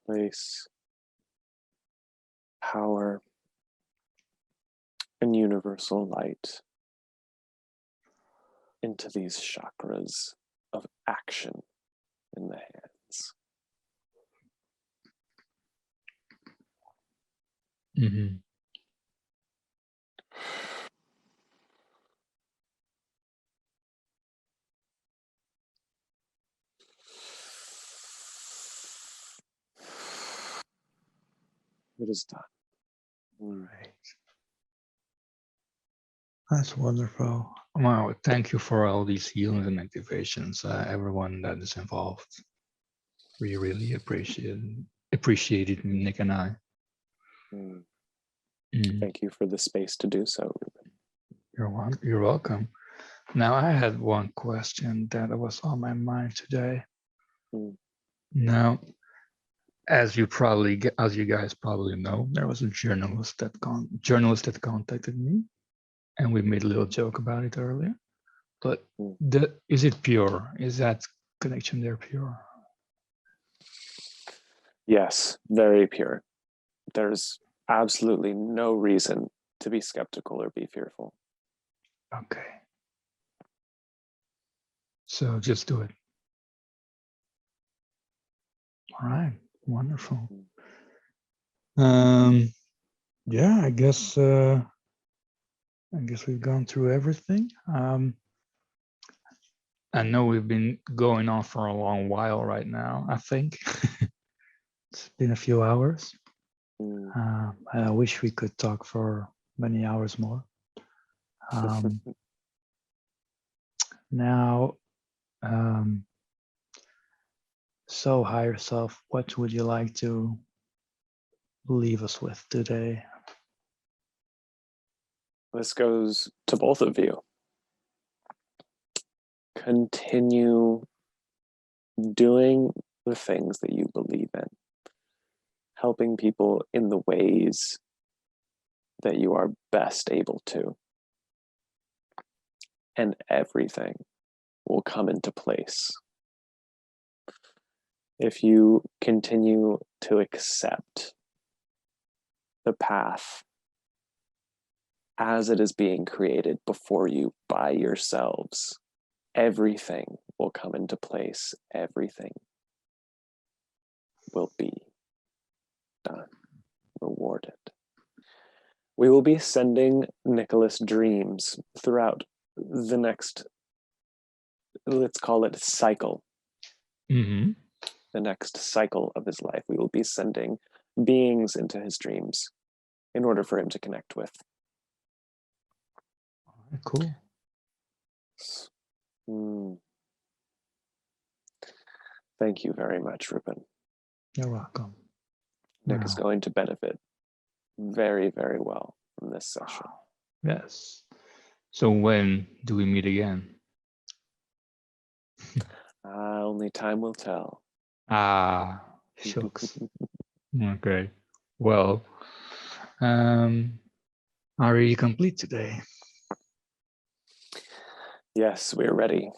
Place power and universal light into these chakras of action in the hands. Mm-hmm. It is done. Great. That's wonderful. Wow, thank you for all these healings and activations, everyone that is involved. We really appreciate it, Nick and I. Mm. Mm. Thank you for the space to do so, Ruben. You're welcome. Now, I had one question that was on my mind today. Mm. Now, as you guys probably know, there was a journalist that contacted me, and we made a little joke about it earlier. But is it pure? Is that connection there pure? Yes, very pure. There's absolutely no reason to be skeptical or be fearful. Okay. So just do it. All right. Wonderful. Yeah, I guess we've gone through everything. I know we've been going on for a long while right now, I think. It's been a few hours. I wish we could talk for many hours more. Now, so higher self, what would you like to leave us with today? This goes to both of you. Continue doing the things that you believe in, helping people in the ways that you are best able to, and everything will come into place. If you continue to accept the path as it is being created before you by yourselves, everything will come into place. Everything will be done, rewarded. We will be sending Nicholas dreams throughout the next, let's call it cycle. Mm-hmm. The next cycle of his life. We will be sending beings into his dreams in order for him to connect with. Cool. Thank you very much, Ruben. You're welcome. Nick is going to benefit very, very well from this session. Yes. So when do we meet again? Only time will tell. Shucks. Okay. Well, are you complete today? Yes, we're ready.